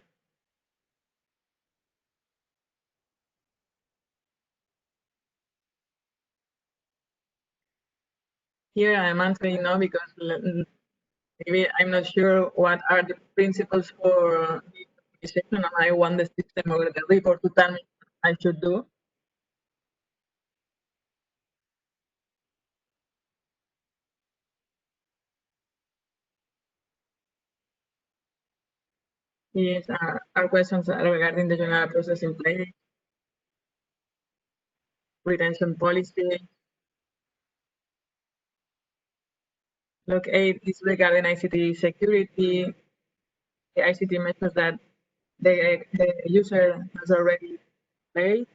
Here I'm answering no because maybe I'm not sure what are the principles for minimization, and I want the system or the report to tell me what I should do. Yes, our questions are regarding the general process in place, retention policy. Look, 8 is regarding ICT security, the ICT methods that the user has already played.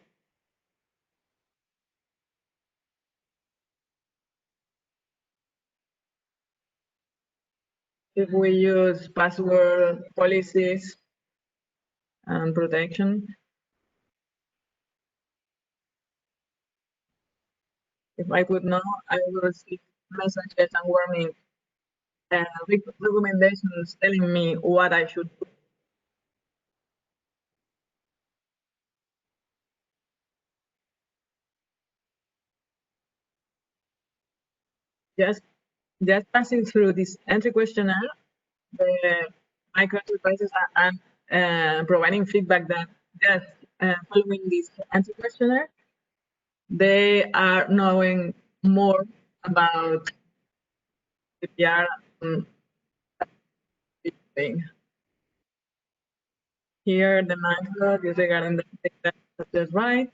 If we use password policies and protection, if I would know, I will receive messages and warning recommendations telling me what I should do. Just passing through this entry questionnaire, the microenterprises are providing feedback that just following this entry questionnaire, they are knowing more about GDPR thing. Here, the macro is regarding the data such as right.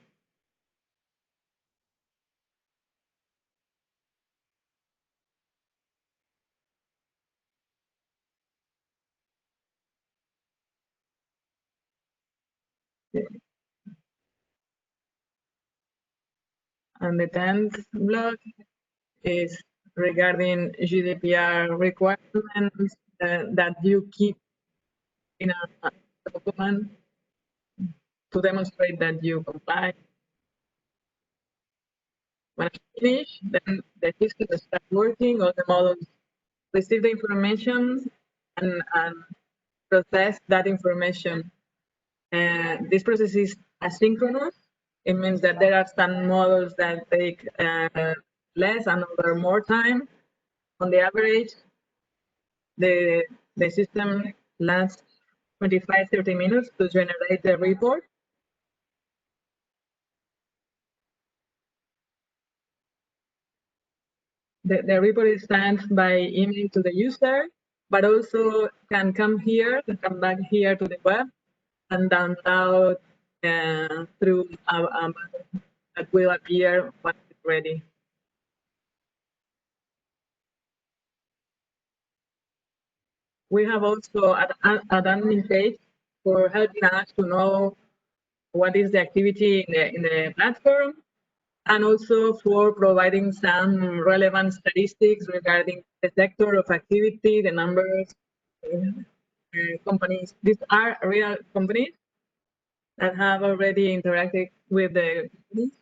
And the 10th block is regarding GDPR requirements that you keep in a document to demonstrate that you comply. When I finish, then the system starts working, all the models receive the information and process that information. This process is asynchronous. It means that there are some models that take less and other more time. On the average, the system lasts 25-30 minutes to generate the report. The report is sent by email to the user, but also can come back here to the web and download through a button that will appear when it's ready. We have also an admin page for helping us to know what is the activity in the platform, and also for providing some relevant statistics regarding the sector of activity, the numbers, companies. These are real companies that have already interacted with the companies.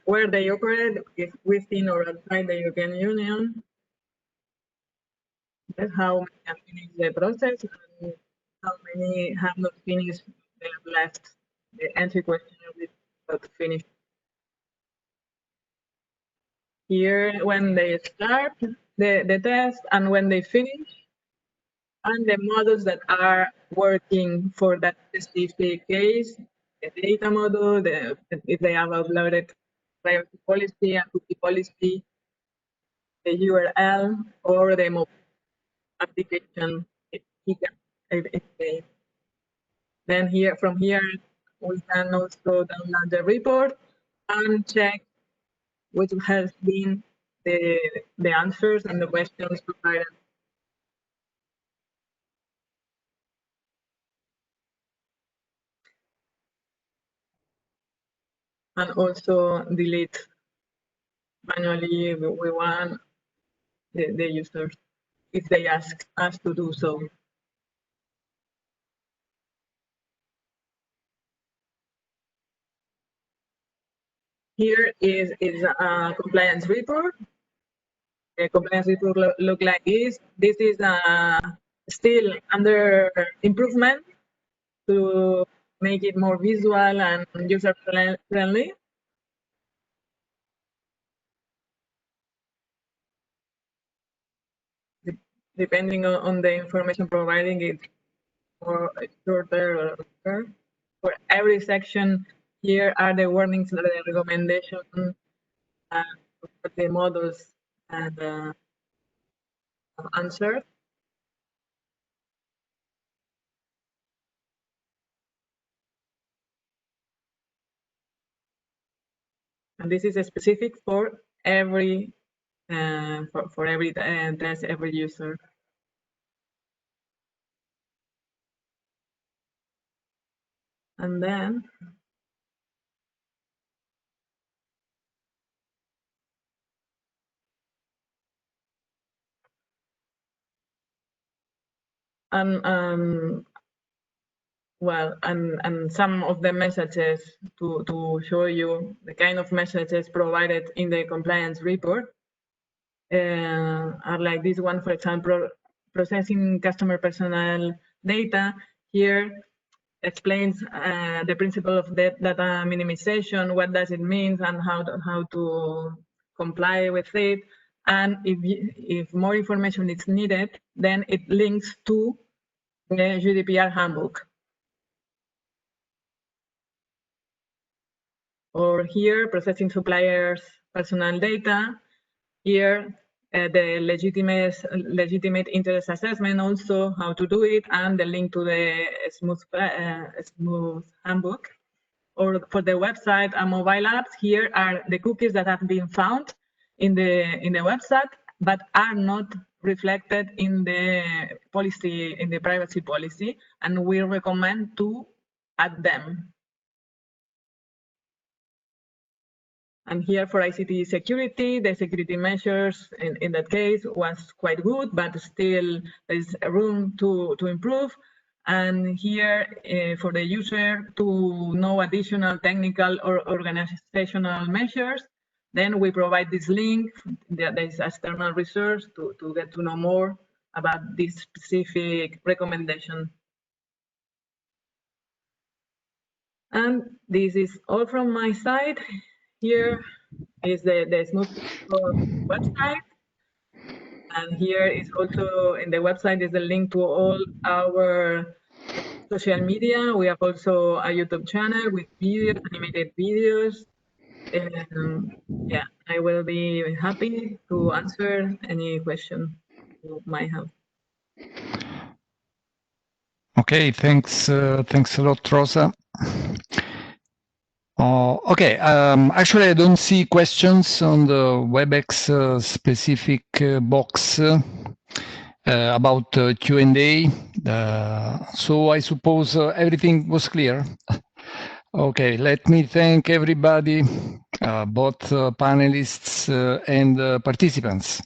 Where they operate, if within or outside the European Union, how many have finished the process, and how many have not finished, they have left the entry questionnaire without finish. Here, when they start the test and when they finish, and the models that are working for that specific case, the data model, if they have uploaded privacy policy and cookie policy, the URL, or the mobile application. Then from here, we can also download the report and check which has been the answers and the questions provided. And also delete manually we want the users if they ask us to do so. Here is a compliance report. The compliance report look like this. This is still under improvement to make it more visual and user friendly. Depending on the information providing it, or shorter or longer. For every section, here are the warnings and the recommendations for the models and answers. And this is specific for every test, every user. And then well, and some of the messages to show you the kind of messages provided in the compliance report are like this one, for example, processing customer personal data. Here explains the principle of data minimization, what does it mean, and how to comply with it. And if more information is needed, then it links to the GDPR handbook. Or here, processing suppliers' personal data. Here, the legitimate interest assessment, also how to do it, and the link to the smooth handbook. Or for the website and mobile apps, here are the cookies that have been found in the website, but are not reflected in the policy, in the privacy policy, and we recommend to add them. And here for ICT security, the security measures in that case was quite good, but still there's room to improve. And here for the user to know additional technical or organizational measures, then we provide this link. There's external resource to get to know more about this specific recommendation. And this is all from my side. Here is the Smooth website. And here is also in the website is the link to all our social media. We have also a YouTube channel with videos, animated videos. Yeah, I will be happy to answer any question you might have. Okay, thanks a lot, Rosa. Okay, actually, I don't see questions on the WebEx specific box about Q&A. So I suppose everything was clear. Okay, let me thank everybody, both panelists and participants.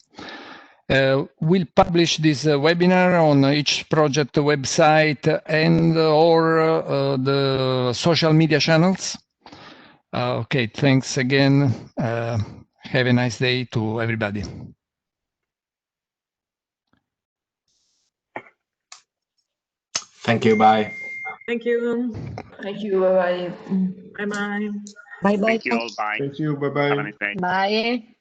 We'll publish this webinar on each project website and or the social media channels. Okay, thanks again. Have a nice day to everybody. Thank you. Bye. Thank you. Thank you. Bye-bye. Bye-bye. Bye-bye. Thank you all. Bye. Thank you. Bye-bye. Have a nice day. Bye.